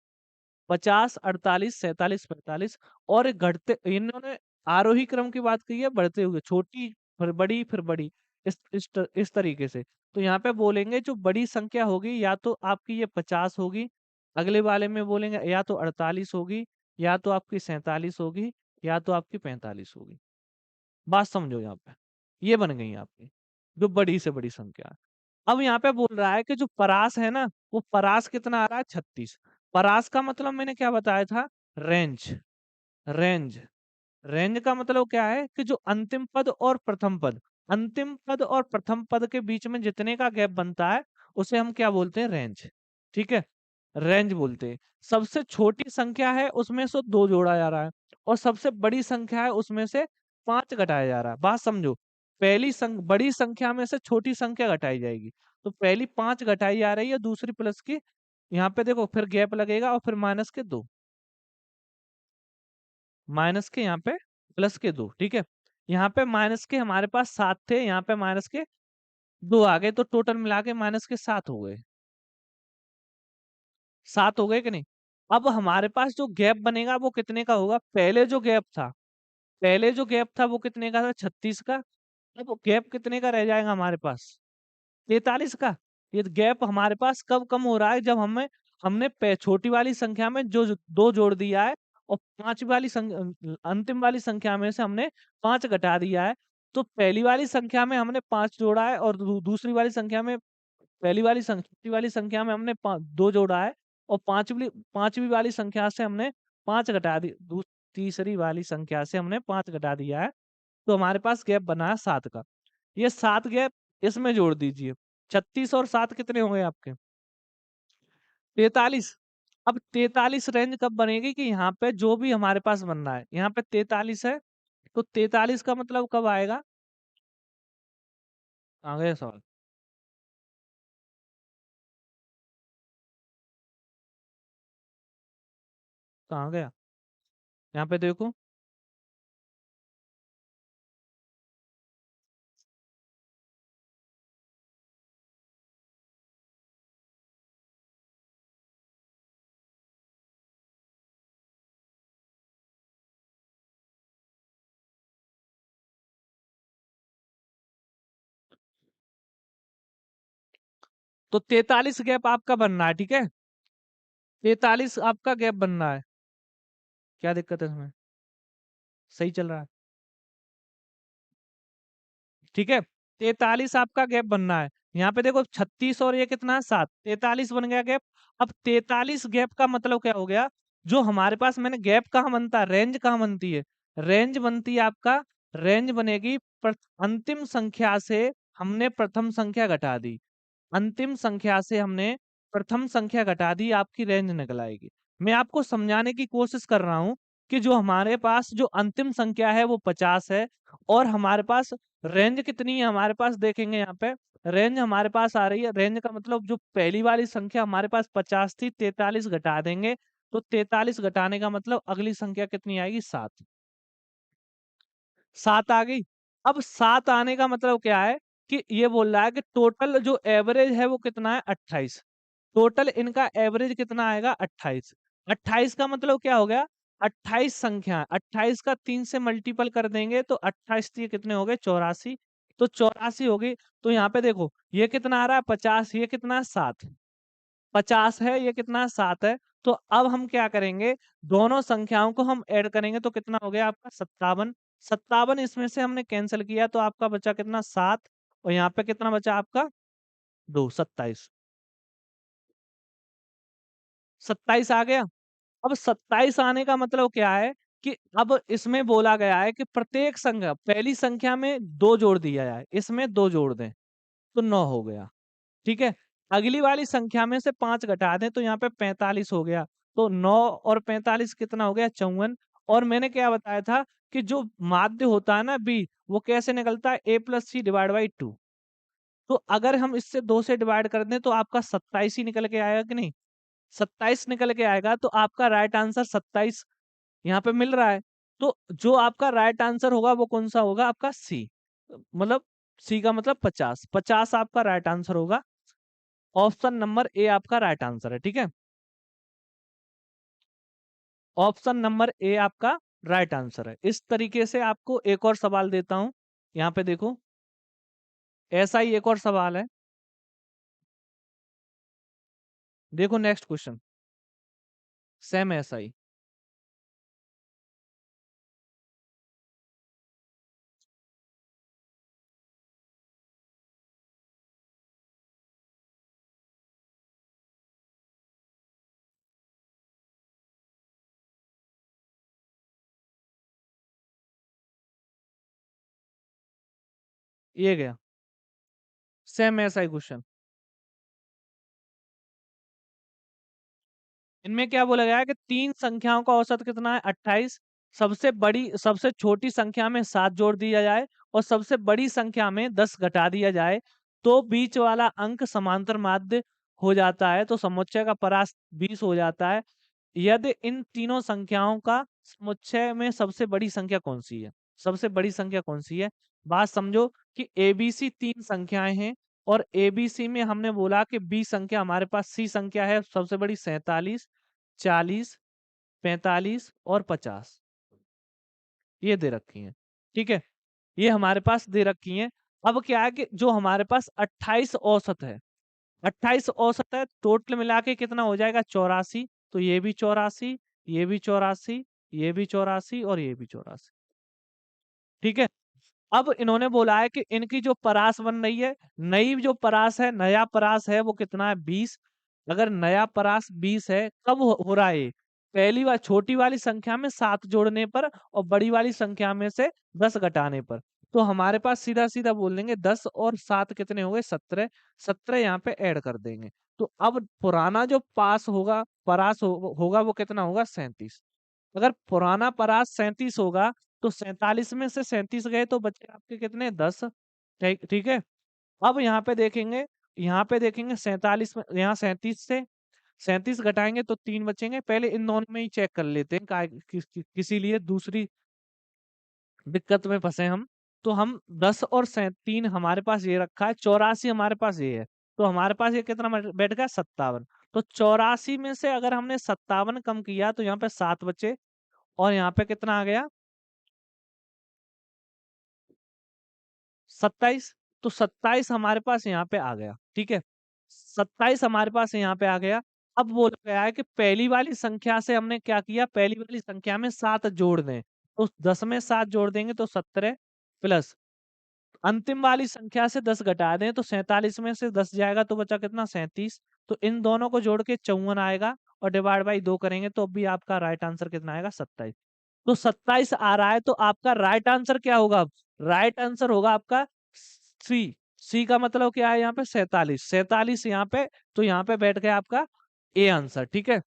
50, 48, 47, 45। और घटते, इन्होंने आरोही क्रम की बात की है, बढ़ते हुए छोटी फिर बड़ी फिर बड़ी, इस तरीके से। तो यहाँ पे बोलेंगे जो बड़ी संख्या होगी, या तो आपकी ये 50 होगी, अगले वाले में बोलेंगे या तो 48 होगी, या तो आपकी 47 होगी, या तो आपकी 45 होगी। बात समझो यहाँ पे, ये बन गई आपकी जो बड़ी से बड़ी संख्या है। अब यहाँ पे बोल रहा है कि जो परास है ना, वो परास कितना आ रहा है? 36। परास का मतलब मैंने क्या बताया था? रेंज। रेंज, रेंज का मतलब क्या है कि जो अंतिम पद और प्रथम पद, अंतिम पद और प्रथम पद के बीच में जितने का गैप बनता है, उसे हम क्या बोलते हैं? रेंज। ठीक है, रेंज बोलते हैं। सबसे छोटी संख्या है उसमें से दो जोड़ा जा रहा है, और सबसे बड़ी संख्या है उसमें से पांच घटाया जा रहा है। बात समझो, बड़ी संख्या में से छोटी संख्या घटाई जाएगी। तो पहली पांच घटाई जा रही है, दूसरी प्लस की, यहाँ पे देखो फिर गैप लगेगा, और फिर माइनस के दो, माइनस के यहाँ पे प्लस के दो। ठीक है, यहाँ पे माइनस के हमारे पास सात थे, यहाँ पे माइनस के दो आ गए, तो टोटल मिला के माइनस के सात हो गए। सात हो गए कि नहीं? अब हमारे पास जो गैप बनेगा वो कितने का होगा? पहले जो गैप था, पहले जो गैप था वो कितने का था? 36 का। अब गैप कितने का रह जाएगा हमारे पास? 43 का। ये गैप हमारे पास कब कम हो रहा है? जब हमें हमने छोटी वाली संख्या में जो दो जोड़ दिया है, और पांच वाली अंतिम वाली संख्या में से हमने पांच घटा दिया है। तो पहली वाली संख्या में हमने पांच जोड़ा है, और दूसरी वाली संख्या में, पहली वाली छोटी वाली संख्या में हमने दो जोड़ा है, और पांचवी वाली संख्या से हमने पांच घटा दी, तीसरी वाली संख्या से हमने पांच घटा दिया है। तो हमारे पास गैप बना है सात का। ये सात गैप इसमें जोड़ दीजिए। 36 और सात कितने हो गए आपके? 43। अब 43 रेंज कब बनेगी कि यहाँ पे जो भी हमारे पास बन रहा है, यहाँ पे 43 है, तो 43 का मतलब कब आएगा? आ गया सवाल? कहाँ गया? यहाँ पे देखो। तो 43 गैप आपका बनना है, ठीक है? 43 आपका गैप बनना है। क्या दिक्कत है इसमें? सही चल रहा है? ठीक है, 43 आपका गैप बनना है। यहाँ पे देखो 36 और ये कितना है? 7, 43 बन गया गैप। अब 43 गैप का मतलब क्या हो गया? जो हमारे पास, मैंने गैप कहाँ बनता है, रेंज कहाँ बनती है? रेंज बनती है आपका, रेंज बनेगी अंतिम संख्या से हमने प्रथम संख्या घटा दी, अंतिम संख्या से हमने प्रथम संख्या घटा दी, आपकी रेंज निकल आएगी। मैं आपको समझाने की कोशिश कर रहा हूं कि जो हमारे पास जो अंतिम संख्या है वो 50 है, और हमारे पास रेंज कितनी है? हमारे पास देखेंगे यहाँ पे, रेंज हमारे पास आ रही है, रेंज का मतलब जो पहली वाली संख्या हमारे पास 50 थी, 43 घटा देंगे, तो 43 घटाने का मतलब अगली संख्या कितनी आएगी? 7। 7 आ गई। अब 7 आने का मतलब क्या है कि ये बोल रहा है कि टोटल जो एवरेज है वो कितना है? 28। टोटल इनका एवरेज कितना आएगा? 28। 28 का मतलब क्या हो गया? 28 संख्या, 28 का 3 से मल्टीपल कर देंगे तो 28 ये कितने हो गए? 84। तो 84 हो गई। तो यहाँ पे देखो, ये कितना आ रहा है? 50। ये कितना है? 7। 50 है, ये कितना है? 7 है। तो अब हम क्या करेंगे, दोनों संख्याओं को हम ऐड करेंगे, तो कितना हो गया आपका? 57। 57 इसमें से हमने कैंसिल किया, तो आपका बचा कितना? 7। और यहाँ पे कितना बचा आपका? 2, 27। 27 आ गया। अब 27 आने का मतलब क्या है कि अब इसमें बोला गया है कि प्रत्येक संख्या, पहली संख्या में 2 जोड़ दिया जाए, इसमें 2 जोड़ दें, तो 9 हो गया। ठीक है। अगली वाली संख्या में से 5 घटा दें तो यहाँ पे 45 हो गया। तो 9 और 45 कितना हो गया? 54। और मैंने क्या बताया था कि जो माध्य होता है ना बी, वो कैसे निकलता है? a plus c divide by 2। तो अगर हम इससे 2 से डिवाइड कर दें तो आपका 27 ही निकल के आएगा कि नहीं? 27 निकल के आएगा, तो आपका राइट आंसर 27 यहाँ पे मिल रहा है। तो जो आपका राइट आंसर होगा वो कौन सा होगा? आपका सी। मतलब सी का मतलब 50। 50 आपका राइट आंसर होगा। ऑप्शन नंबर ए आपका राइट आंसर है। ठीक है। ऑप्शन नंबर ए आपका राइट आंसर है। इस तरीके से आपको एक और सवाल देता हूं। यहाँ पे देखो, ऐसा ही एक और सवाल है। देखो नेक्स्ट क्वेश्चन, सेम ऐसा ही। ये गया, सेम ऐसा ही क्वेश्चन। इनमें क्या बोला गया है कि तीन संख्याओं का औसत कितना है? 28। सबसे छोटी संख्या में 7 जोड़ दिया जाए और सबसे बड़ी संख्या में 10 घटा दिया जाए, तो बीच वाला अंक समांतर माध्य हो जाता है, तो समुच्चय का परास 20 हो जाता है। यदि इन तीनों संख्याओं का समुच्चय में सबसे बड़ी संख्या कौन सी है? सबसे बड़ी संख्या कौन सी है? बात समझो कि एबीसी तीन संख्याएं हैं, और एबीसी में हमने बोला कि बी संख्या हमारे पास सी संख्या है सबसे बड़ी 47, 40, 45 और 50। ये दे रखी हैं। ठीक है। ये हमारे पास दे रखी हैं। अब क्या है कि जो हमारे पास 28 औसत है, 28 औसत है, टोटल मिला के कितना हो जाएगा? 84। तो ये भी 84, ये भी 84, ये भी 84 और ये भी 84। ठीक है। अब इन्होंने बोला है कि इनकी जो परास बन रही है, नई जो परास है, नया परास है, वो कितना है? 20। अगर नया परास 20 है, कब हो रहा है ये? पहली बार छोटी वाली संख्या में 7 जोड़ने पर और बड़ी वाली संख्या में से 10 घटाने पर। तो हमारे पास सीधा सीधा बोल देंगे 10 और 7 कितने हो गए? 17। 17 यहाँ पे ऐड कर देंगे। तो अब पुराना जो पास होगा, परास होगा, वो कितना होगा? 37। अगर पुराना परास 37 होगा, तो 47 में से 37 गए तो बचे आपके कितने? 10। ठीक ठीक है। अब यहाँ पे देखेंगे 47 में, यहाँ 37 से 37 घटाएंगे तो 3 बचेंगे। पहले इन दोनों में ही चेक कर लेते हैं, किसी लिए दूसरी दिक्कत में फंसे हम। तो हम 10 और 3 हमारे पास ये रखा है, 84 हमारे पास ये है। तो हमारे पास ये कितना बैठ गया? 57। तो 84 में से अगर हमने 57 कम किया तो यहाँ पे 7 बचे, और यहाँ पे कितना आ गया? 27। तो 27 हमारे पास यहाँ पे आ गया। ठीक है। 27 हमारे पास यहाँ पे आ गया। अब बोला गया है कि पहली वाली संख्या से हमने क्या किया? पहली वाली संख्या में 7 जोड़ दें, तो 10 में 7 जोड़ देंगे तो 17, प्लस अंतिम वाली संख्या से 10 घटा दें तो 47 में से 10 जाएगा तो बचा कितना? 37। तो इन दोनों को जोड़ के 54 आएगा, और डिवाइड बाई 2 करेंगे तो भी आपका राइट आंसर कितना आएगा? 27। तो 27 आ रहा है, तो आपका राइट आंसर क्या होगा? राइट आंसर होगा आपका सी। सी का मतलब क्या है? यहाँ पे 47। 47 यहाँ पे, तो यहाँ पे बैठ गया आपका ए आंसर। ठीक है।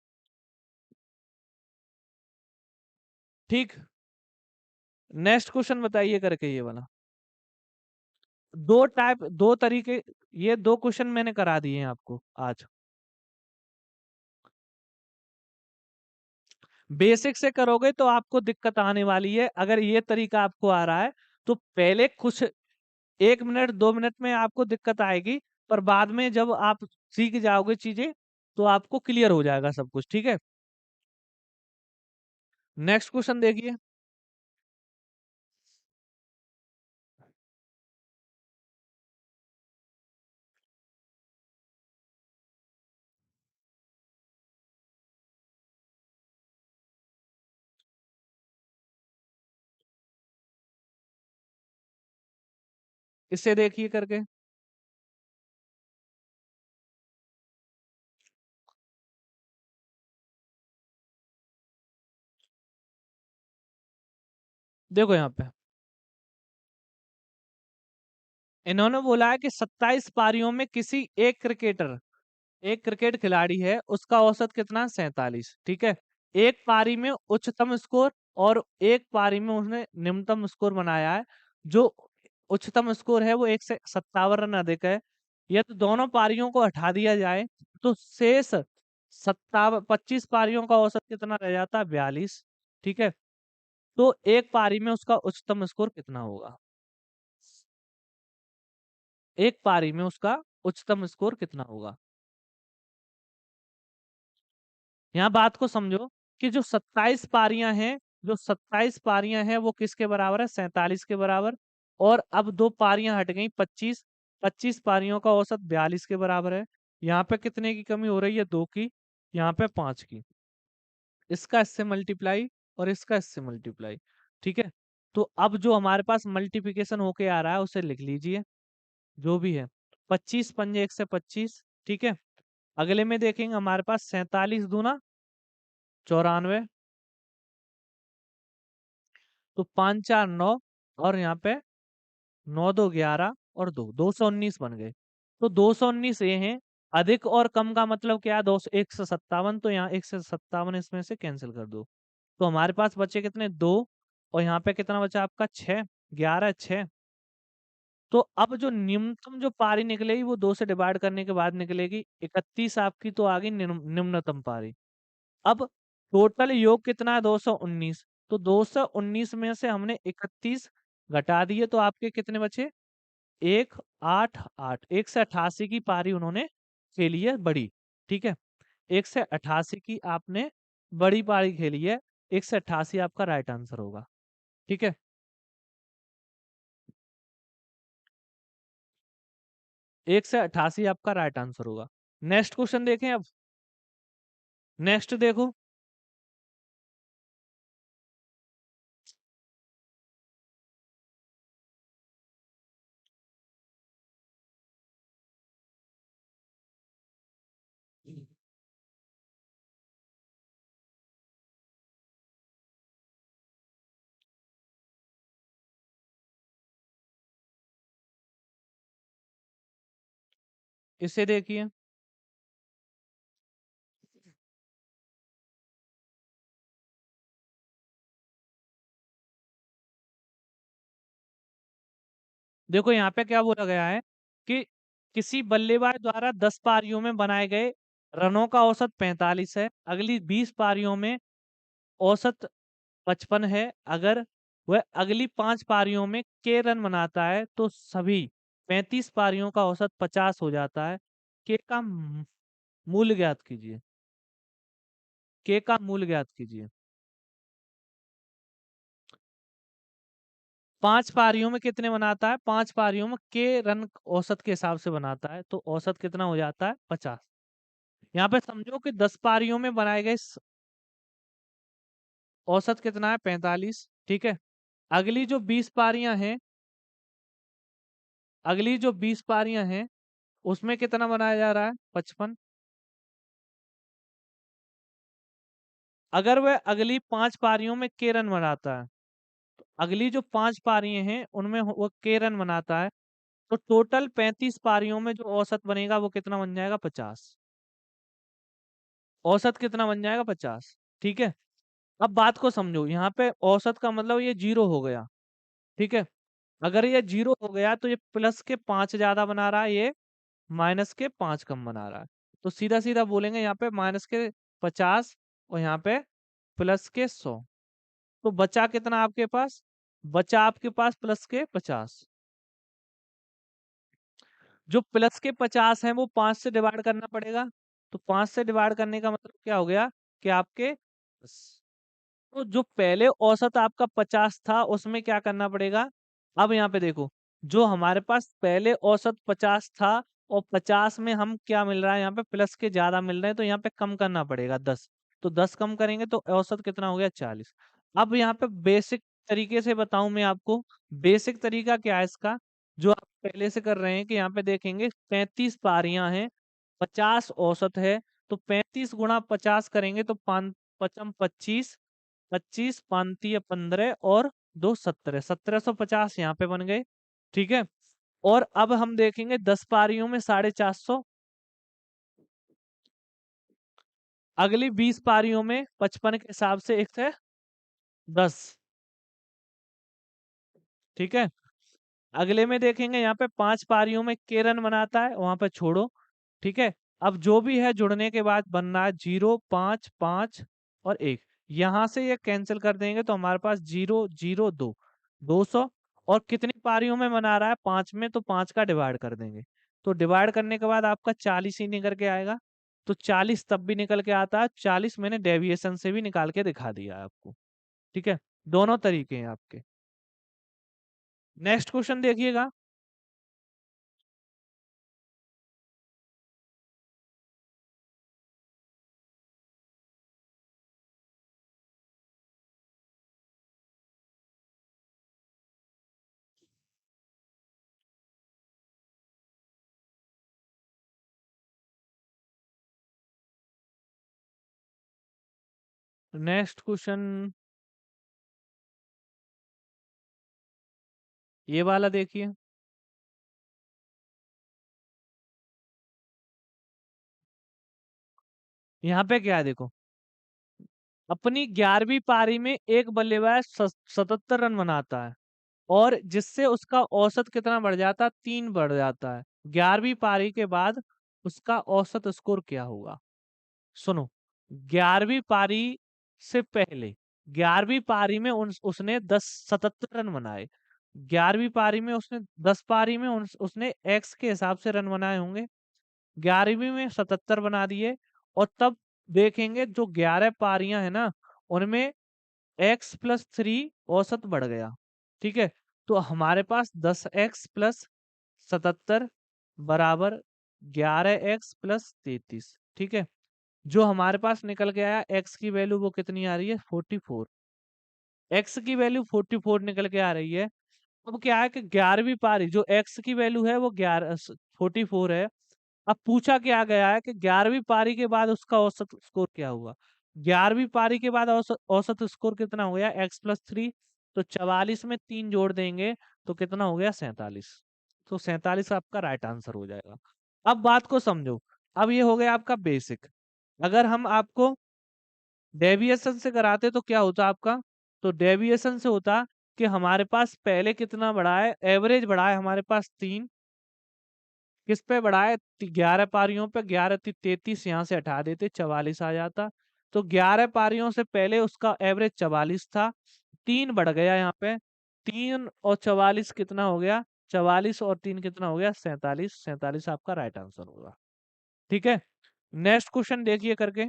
ठीक। नेक्स्ट क्वेश्चन बताइए करके ये वाला। दो तरीके, ये दो क्वेश्चन मैंने करा दिए हैं आपको आज। बेसिक से करोगे तो आपको दिक्कत आने वाली है। अगर ये तरीका आपको आ रहा है तो पहले कुछ 1 मिनट 2 मिनट में आपको दिक्कत आएगी, पर बाद में जब आप सीख जाओगे चीजें तो आपको क्लियर हो जाएगा सब कुछ। ठीक है। नेक्स्ट क्वेश्चन देखिए। इसे देखिए करके। देखो यहाँ पे इन्होंने बोला है कि 27 पारियों में किसी एक क्रिकेट खिलाड़ी है, उसका औसत कितना, 47। ठीक है। एक पारी में उच्चतम स्कोर और एक पारी में उसने निम्नतम स्कोर बनाया है। जो उच्चतम स्कोर है वो 157 रन अधिक है। यदि दोनों पारियों को हटा दिया जाए तो शेष 25 पारियों का औसत कितना रह जाता है, 42। ठीक है। तो एक पारी में उसका उच्चतम स्कोर कितना होगा, एक पारी में उसका उच्चतम स्कोर कितना होगा। यहाँ बात को समझो कि जो 27 पारियां हैं वो किसके बराबर है, 47 के बराबर। और अब दो पारियां हट गई, 25। 25 पारियों का औसत 42 के बराबर है। यहाँ पे कितने की कमी हो रही है, 2 की। यहाँ पे 5 की। इसका इससे मल्टीप्लाई और इसका इससे मल्टीप्लाई। ठीक है। तो अब जो हमारे पास मल्टीप्लिकेशन होके आ रहा है उसे लिख लीजिए, जो भी है। 25 पंजे 125। ठीक है। अगले में देखेंगे हमारे पास 47 दूना 94। तो 5 4 9 और यहाँ पे 9 2 11 और 219 बन गए। तो 219 ये हैं। अधिक और कम का मतलब क्या है, 157। तो यहाँ 157 इसमें से कैंसिल कर दो। तो हमारे पास बचे कितने, 2। और यहाँ पे कितना बचा आपका, 6। 11 6। तो अब जो न्यूनतम जो पारी निकलेगी वो 2 से डिवाइड करने के बाद निकलेगी, 31 आपकी तो आ गई निम्नतम पारी। अब टोटल योग कितना है, 219। तो 219 में से हमने 31 घटा दिए तो आपके कितने बचे, 1 8 8। 1 से 88 की पारी उन्होंने खेली है बड़ी। ठीक है। 1 से 88 की आपने बड़ी पारी खेली है। 1 से 88 आपका राइट आंसर होगा। ठीक है। 1 से 88 आपका राइट आंसर होगा। नेक्स्ट क्वेश्चन देखें अब। नेक्स्ट देखो। इसे देखिए। देखो यहाँ पे क्या बोला गया है कि किसी बल्लेबाज द्वारा 10 पारियों में बनाए गए रनों का औसत 45 है, अगली 20 पारियों में औसत 55 है। अगर वह अगली 5 पारियों में के रन बनाता है तो सभी 35 पारियों का औसत 50 हो जाता है। के का मूल्य ज्ञात कीजिए। के का मूल्य ज्ञात कीजिए। 5 पारियों में कितने बनाता है, 5 पारियों में के रन औसत के हिसाब से बनाता है तो औसत कितना हो जाता है, 50। यहाँ पे समझो कि 10 पारियों में बनाए गए औसत कितना है, 45। ठीक है। अगली जो 20 पारियां हैं, अगली जो 20 पारियां हैं उसमें कितना बनाया जा रहा है, 55। अगर वह अगली 5 पारियों में के रन बनाता है, अगली जो 5 पारियां हैं उनमें वो के रन बनाता है, तो टोटल 35 पारियों में जो औसत बनेगा वो कितना बन जाएगा, 50। औसत कितना बन जाएगा, 50। ठीक है। अब बात को समझो, यहाँ पे औसत का मतलब ये 0 हो गया। ठीक है। अगर ये 0 हो गया तो ये प्लस के 5 ज्यादा बना रहा है, ये माइनस के 5 कम बना रहा है। तो सीधा सीधा बोलेंगे यहाँ पे माइनस के 50 और यहाँ पे प्लस के 100। तो बचा कितना आपके पास, बचा आपके पास प्लस के 50। जो प्लस के 50 है वो 5 से डिवाइड करना पड़ेगा। तो 5 से डिवाइड करने का मतलब क्या हो गया कि आपके, तो जो पहले औसत आपका 50 था उसमें क्या करना पड़ेगा। अब यहाँ पे देखो, जो हमारे पास पहले औसत 50 था और 50 में हम क्या मिल रहा है, यहाँ पे प्लस के ज्यादा मिल रहे हैं तो यहाँ पे कम करना पड़ेगा 10। तो 10 कम करेंगे तो औसत कितना हो गया, 40। अब यहाँ पे बेसिक तरीके से बताऊं मैं आपको, बेसिक तरीका क्या है इसका, जो आप पहले से कर रहे हैं कि यहाँ पे देखेंगे 35 पारियां हैं, 50 औसत है। तो 35 गुणा 50 करेंगे तो 5 पचम 25, 25 5 15 और दो 17, 1750 यहाँ पे बन गए। ठीक है। और अब हम देखेंगे 10 पारियों में 450, अगली 20 पारियों में 55 के हिसाब से एक है 10। ठीक है। अगले में देखेंगे यहाँ पे 5 पारियों में के रन बनाता है, वहां पे छोड़ो। ठीक है। अब जो भी है जुड़ने के बाद बनना है 0, 5, 5 और 1। यहां से ये कैंसिल कर देंगे तो हमारे पास 0, 0, 2, 200। और कितनी पारियों में बना रहा है? 5 में, तो 5 का डिवाइड कर देंगे। तो डिवाइड करने के बाद आपका 40 ही निकल के आएगा। तो 40 तब भी निकल के आता है, 40 मैंने डेविएशन से भी निकाल के दिखा दिया है आपको। ठीक है। दोनों तरीके हैं आपके। नेक्स्ट क्वेश्चन देखिएगा। नेक्स्ट क्वेश्चन ये वाला देखिए। यहाँ पे क्या है देखो, अपनी 11वीं पारी में एक बल्लेबाज 77 रन बनाता है, और जिससे उसका औसत कितना बढ़ जाता है? 3 बढ़ जाता है। 11वीं पारी के बाद उसका औसत स्कोर क्या होगा? सुनो, 11वीं पारी से पहले 11वीं पारी में उसने 77 रन बनाए। 11वीं पारी में उसने 10 पारी में उसने एक्स के हिसाब से रन बनाए होंगे। 11वीं में 77 बना दिए। और तब देखेंगे जो 11 पारियां है ना, उनमें x+3 औसत बढ़ गया। ठीक है। तो हमारे पास 10x+77 बराबर 11x+33। ठीक है। जो हमारे पास निकल के आया x की वैल्यू वो कितनी आ रही है? 44। x की वैल्यू 44 निकल के आ रही है। अब क्या है कि 11वीं पारी जो x की वैल्यू है वो 44 है। अब पूछा क्या गया है कि 11वीं पारी के बाद उसका औसत स्कोर क्या हुआ? 11वीं पारी के बाद औसत औसत स्कोर कितना हो गया? x+3। तो 44 में 3 जोड़ देंगे तो कितना हो गया? 47। तो 47 आपका राइट आंसर हो जाएगा। अब बात को समझो। अब ये हो गया आपका बेसिक। अगर हम आपको डेविएशन से कराते तो क्या होता आपका? तो डेविएशन से होता कि हमारे पास पहले कितना बढ़ा है? एवरेज बढ़ा है हमारे पास 3। किस पे बढ़ाए? 11 पारियों पे। 11 33, यहाँ से हटा देते 44 आ जाता। तो 11 पारियों से पहले उसका एवरेज 44 था। 3 बढ़ गया यहाँ पे। 3 और 44 कितना हो गया? 44 और 3 कितना हो गया? 47। 47 आपका राइट आंसर होगा। ठीक है। नेक्स्ट क्वेश्चन देखिए करके।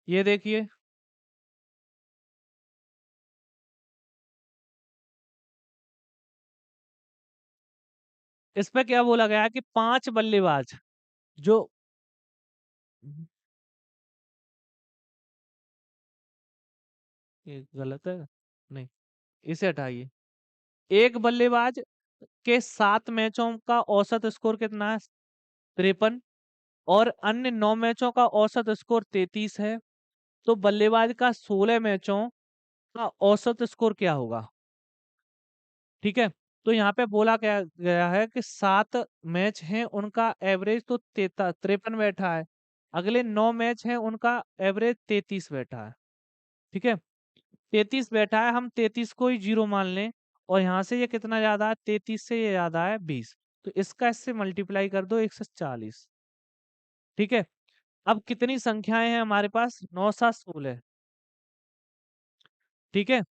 ये देखिए, इस पे क्या बोला गया है कि 5 बल्लेबाज जो ये गलत है। नहीं, इसे हटाइए। एक बल्लेबाज के 7 मैचों का औसत स्कोर कितना है? 53। और अन्य 9 मैचों का औसत स्कोर 33 है। तो बल्लेबाज का 16 मैचों का औसत स्कोर क्या होगा? ठीक है। तो यहाँ पे बोला क्या गया है कि 7 मैच हैं उनका एवरेज तो 53 बैठा है। अगले 9 मैच हैं उनका एवरेज 33 बैठा है। ठीक है। 33 बैठा है, हम 33 को ही 0 मान लें। और यहाँ से ये कितना ज्यादा है? 33 से ये ज्यादा है 20। तो इसका इससे मल्टीप्लाई कर दो 140। ठीक है। अब कितनी संख्याएं हैं हमारे पास? 9, 7, 16। ठीक है।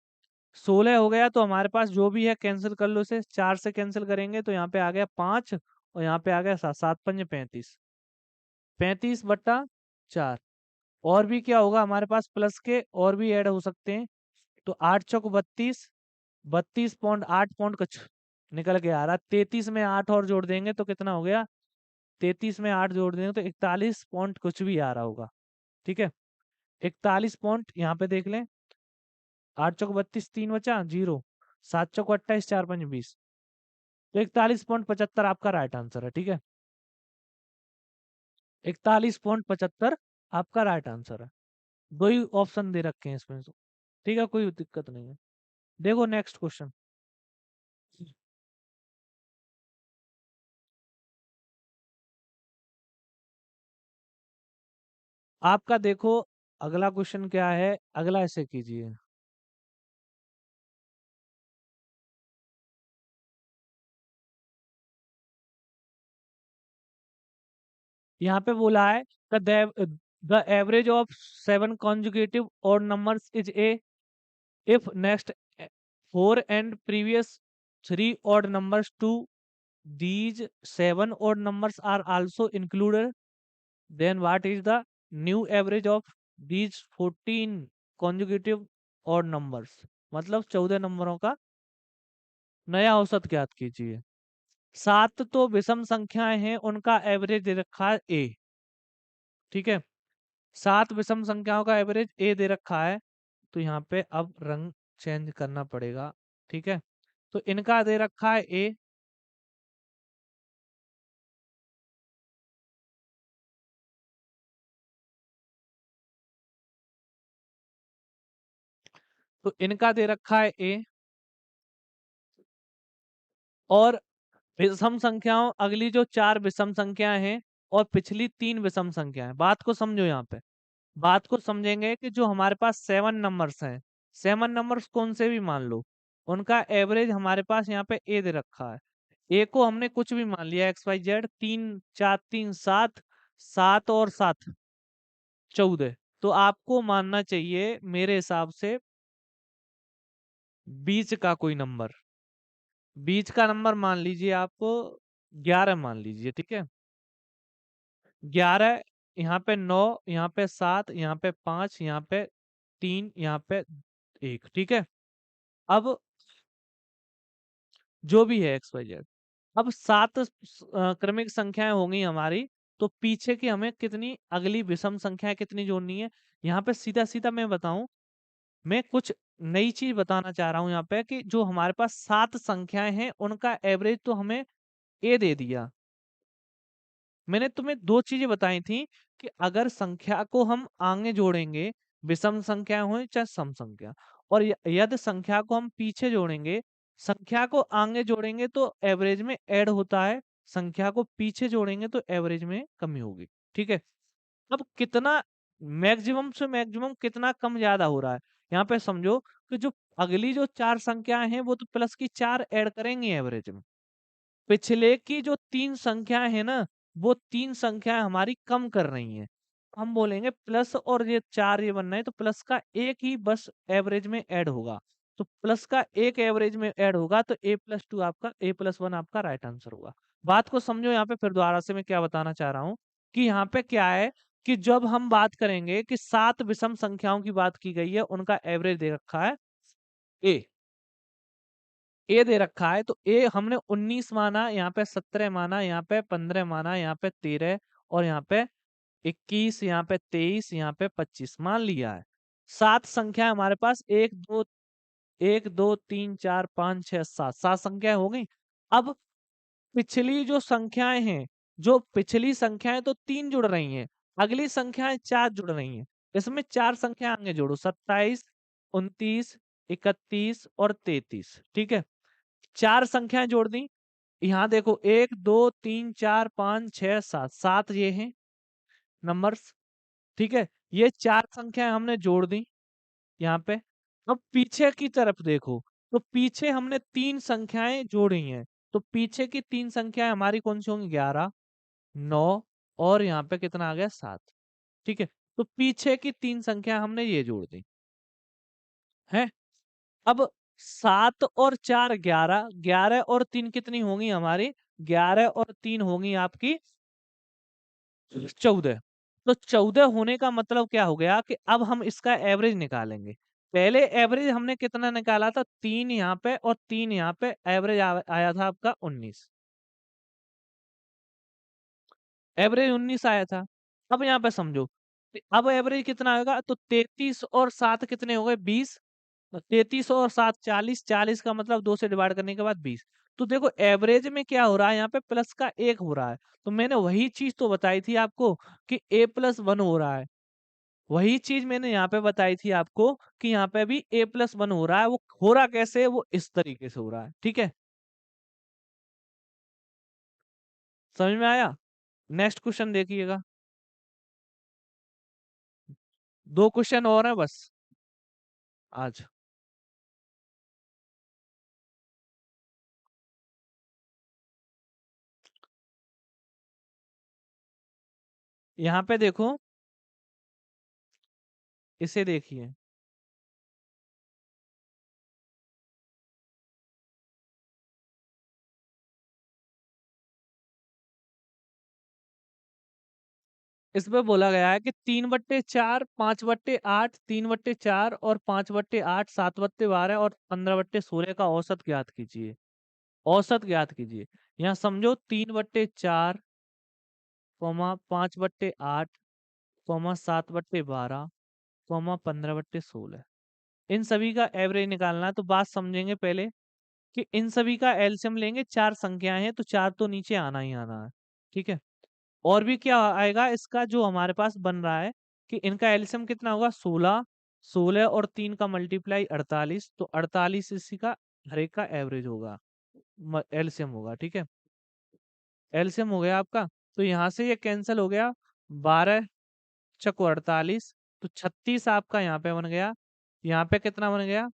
16 हो गया तो हमारे पास जो भी है कैंसिल कर लो इसे। 4 से कैंसिल करेंगे तो यहाँ पे आ गया 5 और यहाँ पे आ गया 7। 7 पंजे 35। 35/4। और भी क्या होगा हमारे पास? प्लस के और भी ऐड हो सकते हैं। तो 8 चौक 32। 32.8 पॉइंट कुछ निकल के आ रहा। 33 में 8 और जोड़ देंगे तो कितना हो गया? 33 में 8 जोड़ देंगे तो 41 पॉइंट कुछ भी आ रहा होगा। ठीक है। 41 पॉइंट यहाँ पे देख लें, 8 चौक 32, 3 बचा 0, 7 चौक 28, 4 5 20, तो 41.75 आपका राइट आंसर है। ठीक है, 41.75 आपका राइट आंसर है। दो ही ऑप्शन दे रखे हैं इसमें से। ठीक है, कोई दिक्कत नहीं है। देखो नेक्स्ट क्वेश्चन। आपका देखो अगला क्वेश्चन क्या है, अगला ऐसे कीजिए। यहाँ पे बोला है the average of 7 consecutive odd numbers is a if next 4 and previous 3 odd numbers to these 7 odd numbers are also included, then what is the new average of these 14 consecutive odd numbers? मतलब 14 नंबरों का नया औसत ज्ञात कीजिए। 7 तो विषम संख्याएं हैं, उनका एवरेज दे रखा है ए। ठीक है, 7 विषम संख्याओं का एवरेज ए दे रखा है, तो यहाँ पे अब रंग चेंज करना पड़ेगा। ठीक है, तो इनका दे रखा है ए, तो इनका दे रखा है ए, और विषम संख्याओं अगली जो 4 विषम संख्याएं हैं और पिछली 3 विषम संख्याएं, बात को समझो यहाँ पे। बात को समझेंगे कि जो हमारे पास 7 नंबर्स हैं, 7 नंबर्स कौन से भी मान लो, उनका एवरेज हमारे पास यहाँ पे ए दे रखा है। ए को हमने कुछ भी मान लिया, एक्स वाई जेड, 3 4 3 7, 7 और 7 14, तो आपको मानना चाहिए मेरे हिसाब से बीच का कोई नंबर, बीच का नंबर मान लीजिए आप 11 मान लीजिए। ठीक है, 11, यहाँ पे 9, यहाँ पे 7, यहाँ पे 5, यहाँ पे 3, यहाँ पे 1। ठीक है, अब जो भी है एक्स वाई जेड, अब 7 क्रमिक संख्याएं होंगी हमारी, तो पीछे की हमें कितनी अगली विषम संख्याएं कितनी जोड़नी है। यहाँ पे सीधा सीधा मैं बताऊं, मैं कुछ नई चीज बताना चाह रहा हूं यहाँ पे, कि जो हमारे पास 7 संख्याएं हैं उनका एवरेज तो हमें ए दे दिया। मैंने तुम्हें दो चीजें बताई थी कि अगर संख्या को हम आगे जोड़ेंगे, विषम संख्या हो चाहे सम संख्या, और यदि संख्या को हम पीछे जोड़ेंगे, संख्या को आगे जोड़ेंगे तो एवरेज में ऐड होता है, संख्या को पीछे जोड़ेंगे तो एवरेज में कमी होगी। ठीक है, अब कितना मैक्सिमम से मैक्सिमम कितना कम ज्यादा हो रहा है, यहाँ पे समझो कि जो अगली जो 4 संख्याएं हैं वो तो प्लस की 4 ऐड करेंगी एवरेज में, पिछले की जो 3 संख्याएं हैं ना, वो 3 संख्याएं हमारी कम कर रही हैं। हम बोलेंगे प्लस, और ये 4 ये बनना है तो प्लस का एक ही बस एवरेज में ऐड होगा, तो प्लस का एक एवरेज में ऐड होगा, तो a+2 आपका, a+1 आपका राइट आंसर होगा। बात को समझो यहाँ पे, फिर दोबारा से मैं क्या बताना चाह रहा हूँ कि यहाँ पे क्या है, कि जब हम बात करेंगे कि 7 विषम संख्याओं की बात की गई है, उनका एवरेज दे रखा है ए, ए दे रखा है, तो ए हमने 19 माना, यहाँ पे 17 माना, यहाँ पे 15 माना, यहाँ पे 13, और यहाँ पे 21, यहाँ पे 23, यहाँ पे 25 मान लिया है। 7 संख्या हमारे पास, 1 2 3 4 5 6 7, 7 संख्याएं हो गई। अब पिछली जो संख्याएं हैं, जो पिछली संख्याएं तो 3 जुड़ रही हैं, अगली संख्याएं 4 जुड़ रही हैं, इसमें 4 संख्या आगे जोड़ो, 27, 29, 31 और 33। ठीक है, 4 संख्याएं जोड़ दी। यहाँ देखो 1 2 3 4 5 6 7, 7 ये हैं नंबर्स। ठीक है, ये 4 संख्याएं हमने जोड़ दी यहाँ पे। अब पीछे की तरफ देखो, तो पीछे हमने 3 संख्याएं जोड़ी हैं, तो पीछे की 3 संख्याएं हमारी कौन सी होंगी, 11, 9, और यहाँ पे कितना आ गया, 7। ठीक है, तो पीछे की 3 संख्या हमने ये जोड़ दी है। अब 7 और 4 11, 11 और 3 कितनी होंगी हमारी, 11 और 3 होंगी आपकी 14। तो 14 होने का मतलब क्या हो गया कि अब हम इसका एवरेज निकालेंगे। पहले एवरेज हमने कितना निकाला था, 3 यहाँ पे और 3 यहाँ पे, एवरेज आया था आपका 19, एवरेज 19 आया था। अब यहाँ पे समझो, अब एवरेज कितना होगा, तो 33 और 7 कितने हो गए, 20। 33 और 7 40, 40 का मतलब 2 से डिवाइड करने के बाद 20। तो देखो एवरेज में क्या हो रहा है, यहाँ पे प्लस का 1 हो रहा है। तो मैंने वही चीज तो बताई थी आपको कि a+1 हो रहा है। वही चीज मैंने यहाँ पे बताई थी आपको कि यहाँ पे भी a+1 हो रहा है। वो हो रहा कैसे है, वो इस तरीके से हो रहा है, ठीक है। समझ में आया। नेक्स्ट क्वेश्चन देखिएगा। 2 क्वेश्चन और है बस आज। यहाँ पे देखो, इसे देखिए। इसमें बोला गया है कि 3/4, 5/8, 3/4 और 5/8, 7/12 और 15/16 का औसत ज्ञात कीजिए। औसत ज्ञात कीजिए। यहाँ समझो 3/4, 5/8, 7/12, 15/16, इन सभी का एवरेज निकालना है। तो बात समझेंगे पहले कि इन सभी का एलसीएम लेंगे। 4 संख्याएं हैं तो 4 तो नीचे आना ही आना है, ठीक है। और भी क्या आएगा, इसका जो हमारे पास बन रहा है कि इनका एलसीएम कितना होगा, 16। 16 और 3 का मल्टीप्लाई 48, तो 48 इसी का हर एक का एवरेज होगा, एलसीएम होगा, ठीक है। एलसीएम हो गया आपका। तो यहाँ से ये कैंसिल हो गया। 12 चको 48, तो 36 आपका यहाँ पे बन गया। यहाँ पे कितना बन गया,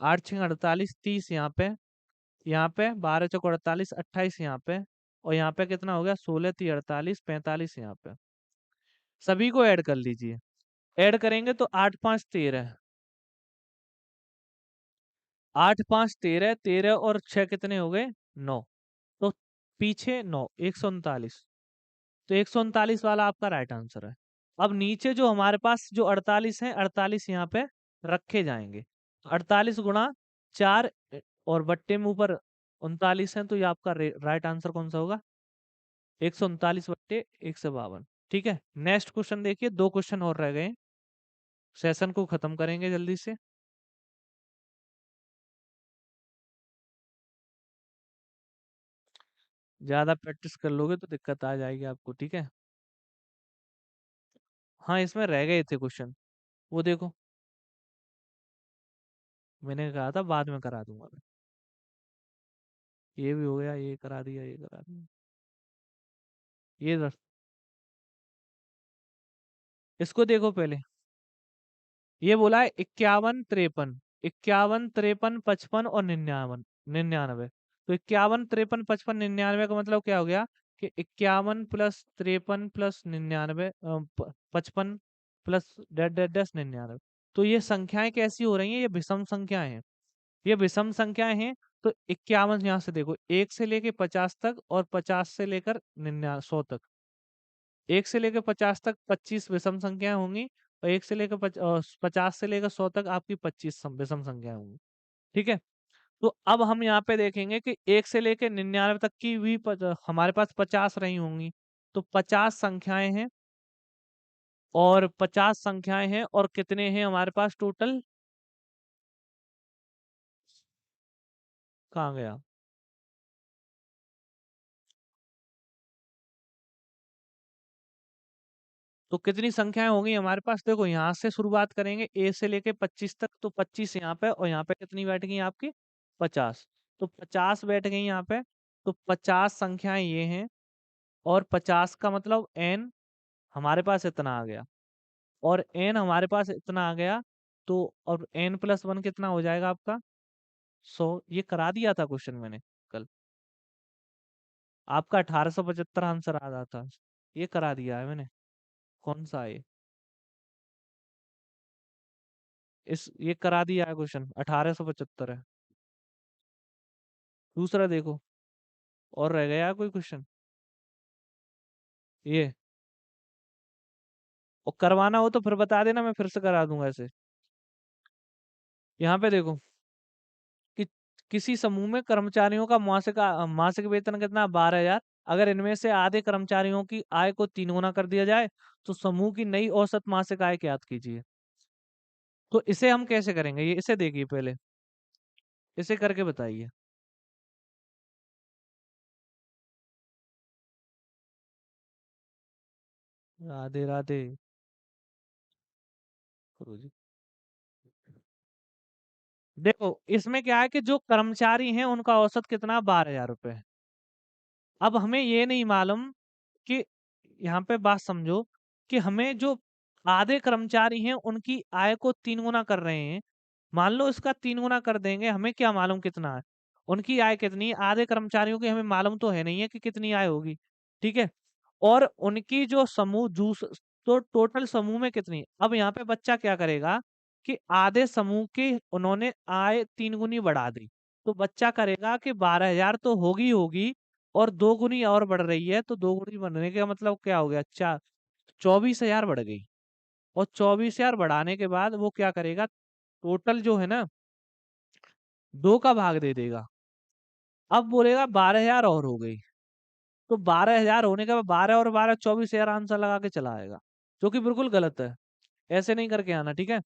8 6 48, 30 यहाँ पे। यहाँ पे 12 चौको 48, 28 यहाँ पे। और यहाँ पे कितना हो गया, 16 3 48, 45 यहाँ पे। सभी को ऐड कर लीजिए। ऐड करेंगे तो 8 5 13, 8 5 13, 13 और 6 कितने हो गए, 9। तो पीछे 9, 139। तो 139 वाला आपका राइट आंसर है। अब नीचे जो हमारे पास जो 48 है, 48 यहाँ पे रखे जाएंगे। 48 गुणा 4 और बट्टे में ऊपर 39 है, तो ये आपका राइट आंसर कौन सा होगा, 139/152। ठीक है। नेक्स्ट क्वेश्चन देखिए, 2 क्वेश्चन और रह गए। सेशन को खत्म करेंगे जल्दी से। ज्यादा प्रैक्टिस कर लोगे तो दिक्कत आ जाएगी आपको, ठीक है। हाँ, इसमें रह गए थे क्वेश्चन, वो देखो। मैंने कहा था बाद में करा दूंगा मैं। ये भी हो गया, ये करा दिया, ये करा दिया। ये इसको देखो पहले। ये बोला है 51 53, 51 53 55 और 99 99। तो 51 53 55 99 का मतलब क्या हो गया कि 51 प्लस 53 प्लस 99, 55 प्लस डेट डेट डेस 99। तो ये संख्याएं कैसी हो रही हैं, ये विषम संख्याएं हैं। ये विषम संख्याएं हैं। तो 51 यहाँ से देखो, 1 से लेके 50 तक और 50 से लेकर 99 100 तक। 1 से लेकर 50 तक 25 विषम संख्याएं होंगी। और 1 से लेकर 50 से लेकर 100 तक आपकी 25 विषम संख्याएं होंगी, ठीक है। तो अब हम यहाँ पे देखेंगे कि 1 से लेकर 99 तक की भी हमारे पास 50 रही होंगी। तो 50 संख्याएं हैं, और 50 संख्याएं हैं, और कितने हैं हमारे पास टोटल, कहाँ गया। तो कितनी संख्याएं होंगी हमारे पास, देखो यहाँ से शुरुआत करेंगे, ए से लेके 25 तक। तो 25 यहाँ पे, और यहाँ पे कितनी बैठ गई आपकी, 50। तो 50 बैठ गई यहाँ पे। तो 50 संख्याएं ये हैं, और 50 का मतलब एन हमारे पास इतना आ गया, और एन हमारे पास इतना आ गया। तो और n+1 कितना हो जाएगा आपका, 100। ये करा दिया था क्वेश्चन मैंने कल। आपका 1875 आंसर आ रहा था। ये करा दिया है मैंने। कौन सा है ये? ये करा दिया है क्वेश्चन, 1875 है। दूसरा देखो, और रह गया कोई क्वेश्चन, ये। और करवाना हो तो फिर बता देना, मैं फिर से करा दूंगा ऐसे। यहाँ पे देखो कि किसी समूह में कर्मचारियों का मासिक मासिक वेतन कितना, 12,000। अगर इनमें से आधे कर्मचारियों की आय को 3 गुना कर दिया जाए तो समूह की नई औसत मासिक आय ज्ञात कीजिए। तो इसे हम कैसे करेंगे, ये इसे देखिए पहले, इसे करके बताइए। राधे राधे। करो जी। देखो इसमें क्या है कि जो कर्मचारी हैं उनका औसत कितना, 12,000 रुपये है। अब हमें ये नहीं मालूम कि, यहाँ पे बात समझो, कि हमें जो आधे कर्मचारी हैं उनकी आय को 3 गुना कर रहे हैं। मान लो इसका 3 गुना कर देंगे, हमें क्या मालूम कितना है, उनकी आय कितनी है, आधे कर्मचारियों की हमें मालूम तो है नहीं है कि कितनी आय होगी। ठीक है। और उनकी जो समूह जूस, तो टोटल समूह में कितनी, अब यहाँ पे बच्चा क्या करेगा कि आधे समूह की उन्होंने आय 3 गुनी बढ़ा दी, तो बच्चा करेगा कि 12,000 तो होगी होगी, और 2 गुनी और बढ़ रही है, तो 2 गुनी बढ़ने का मतलब क्या हो गया, 24,000 बढ़ गई। और 24,000 बढ़ाने के बाद वो क्या करेगा, टोटल जो है ना, 2 का भाग दे देगा। अब बोलेगा 12,000 और हो गई, तो 12,000 होने के बाद 12 और 12 24,000 आंसर लगा के चला आएगा, जो कि बिल्कुल गलत है। ऐसे नहीं करके आना, ठीक है।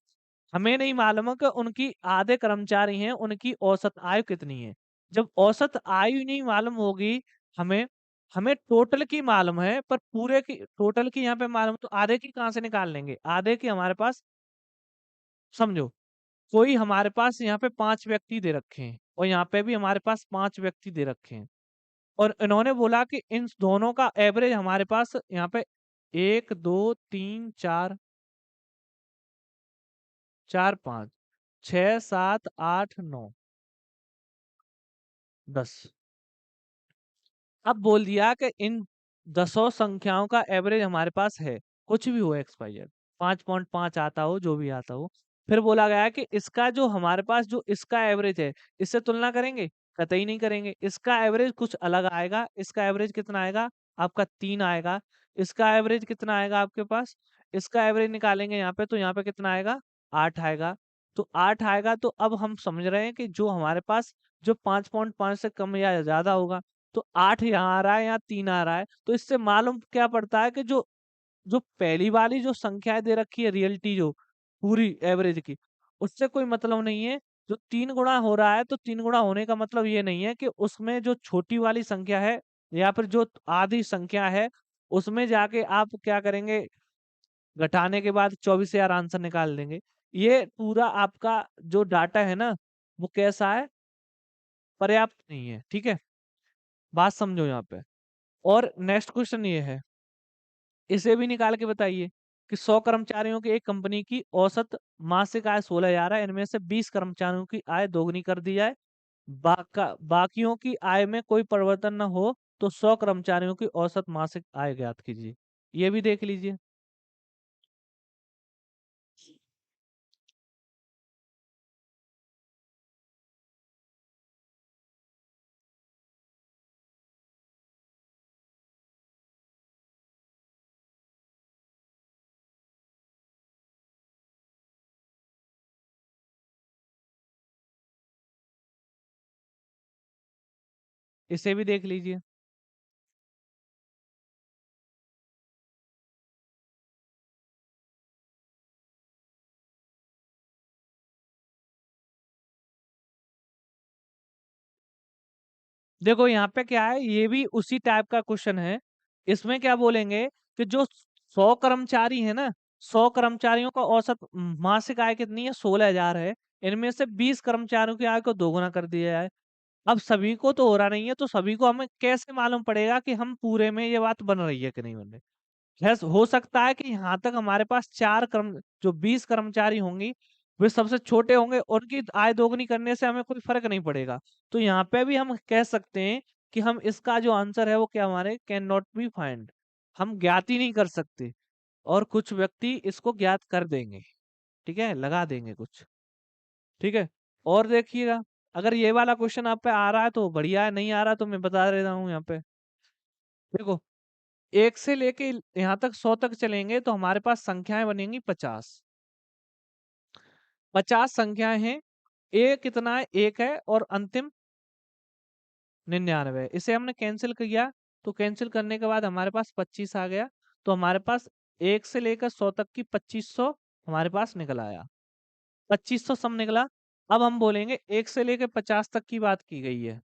हमें नहीं मालूम है कि उनकी आधे कर्मचारी हैं, उनकी औसत आय कितनी है। जब औसत आय ही नहीं मालूम होगी हमें, हमें टोटल की मालूम है, पर पूरे की टोटल की यहाँ पे मालूम, तो आधे की कहाँ से निकाल लेंगे, आधे की हमारे पास, समझो, कोई हमारे पास यहाँ पे 5 व्यक्ति दे रखे हैं, और यहाँ पे भी हमारे पास 5 व्यक्ति दे रखे हैं, और इन्होंने बोला कि इन दोनों का एवरेज हमारे पास यहाँ पे 1 2 3 4, 4 5 6 7 8 9 10। अब बोल दिया कि इन 10 संख्याओं का एवरेज हमारे पास है, कुछ भी हो एक्स वाई जेड, 5.5 आता हो, जो भी आता हो। फिर बोला गया है कि इसका जो हमारे पास जो इसका एवरेज है, इससे तुलना करेंगे, कतई नहीं करेंगे। इसका एवरेज कुछ अलग आएगा। इसका एवरेज कितना आएगा, आपका 3 आएगा। इसका एवरेज कितना आएगा आपके पास, इसका एवरेज निकालेंगे यहाँ पे, तो यहाँ पे कितना आएगा, 8 आएगा। तो 8 आएगा, तो अब हम समझ रहे हैं कि जो हमारे पास जो 5.5 से कम या ज्यादा होगा, तो 8 यहाँ आ रहा है, यहाँ 3 आ रहा है, तो इससे मालूम क्या पड़ता है कि जो जो पहली वाली जो संख्याएं दे रखी है, रियलिटी जो पूरी एवरेज की, उससे कोई मतलब नहीं है। जो 3 गुणा हो रहा है, तो 3 गुणा होने का मतलब ये नहीं है कि उसमें जो छोटी वाली संख्या है, या फिर जो आधी संख्या है, उसमें जाके आप क्या करेंगे, घटाने के बाद 24,000 आंसर निकाल देंगे। ये पूरा आपका जो डाटा है ना, वो कैसा है, पर्याप्त नहीं है। ठीक है, बात समझो यहाँ पे। और नेक्स्ट क्वेश्चन ये है, इसे भी निकाल के बताइए कि 100 कर्मचारियों की एक कंपनी की औसत मासिक आय 16,000 है, इनमें से 20 कर्मचारियों की आय दोगुनी कर दी जाए, बाकियों की आय में कोई परिवर्तन न हो, तो 100 कर्मचारियों की औसत मासिक आय ज्ञात कीजिए। ये भी देख लीजिए। इसे भी देख लीजिए। देखो यहाँ पे क्या है, ये भी उसी टाइप का क्वेश्चन है। इसमें क्या बोलेंगे कि जो 100 कर्मचारी है ना, 100 कर्मचारियों का औसत मासिक आय कितनी है, 16,000 है। इनमें से 20 कर्मचारियों की आय को दोगुना कर दिया जाए। अब सभी को तो हो रहा नहीं है, तो सभी को हमें कैसे मालूम पड़ेगा कि हम पूरे में ये बात बन रही है कि नहीं बन रही। यस, हो सकता है कि यहाँ तक हमारे पास जो 20 कर्मचारी होंगी, वे सबसे छोटे होंगे, उनकी आय दोगुनी करने से हमें कोई फर्क नहीं पड़ेगा। तो यहाँ पे भी हम कह सकते हैं कि हम इसका जो आंसर है वो क्या, हमारे कैन नॉट बी फाइंड, हम ज्ञात ही नहीं कर सकते। और कुछ व्यक्ति इसको ज्ञात कर देंगे, ठीक है, लगा देंगे कुछ। ठीक है। और देखिएगा, अगर ये वाला क्वेश्चन आप पे आ रहा है तो बढ़िया है, नहीं आ रहा तो मैं बता दे रहा हूँ यहाँ पे। देखो, 1 से लेके यहाँ तक 100 तक चलेंगे तो हमारे पास संख्याएं बनेंगी 50। 50 संख्याएं हैं। ए कितना है, 1 है, और अंतिम 99। इसे हमने कैंसिल किया, तो कैंसिल करने के बाद हमारे पास 25 आ गया। तो हमारे पास 1 से लेकर 100 तक की 2500 हमारे पास निकल आया। 2500 सम निकला। अब हम बोलेंगे 1 से लेकर 50 तक की बात की गई है।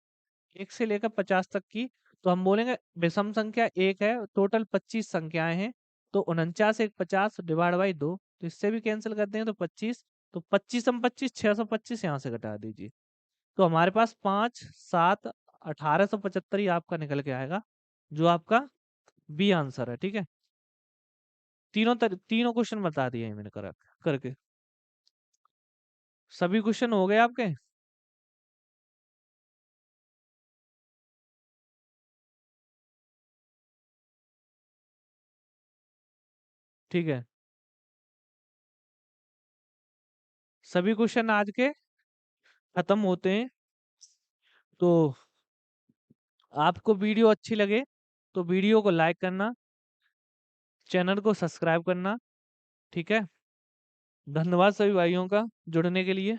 1 से लेकर 50 तक की, तो हम बोलेंगे विषम संख्या 1 है, टोटल 25 संख्याएं हैं। तो 49 एक 50 डिवाइड बाई 2, तो इससे भी कैंसिल करते हैं तो 25। तो 25 हम 25 625 यहाँ से घटा दीजिए। तो हमारे पास 5 7 1875 ही आपका निकल के आएगा, जो आपका बी आंसर है। ठीक है, तीनों क्वेश्चन बता दिए हैं मैंने करके। सभी क्वेश्चन हो गए आपके। ठीक है, सभी क्वेश्चन आज के खत्म होते हैं। तो आपको वीडियो अच्छी लगे तो वीडियो को लाइक करना, चैनल को सब्सक्राइब करना। ठीक है, धन्यवाद सभी भाइयों का जुड़ने के लिए।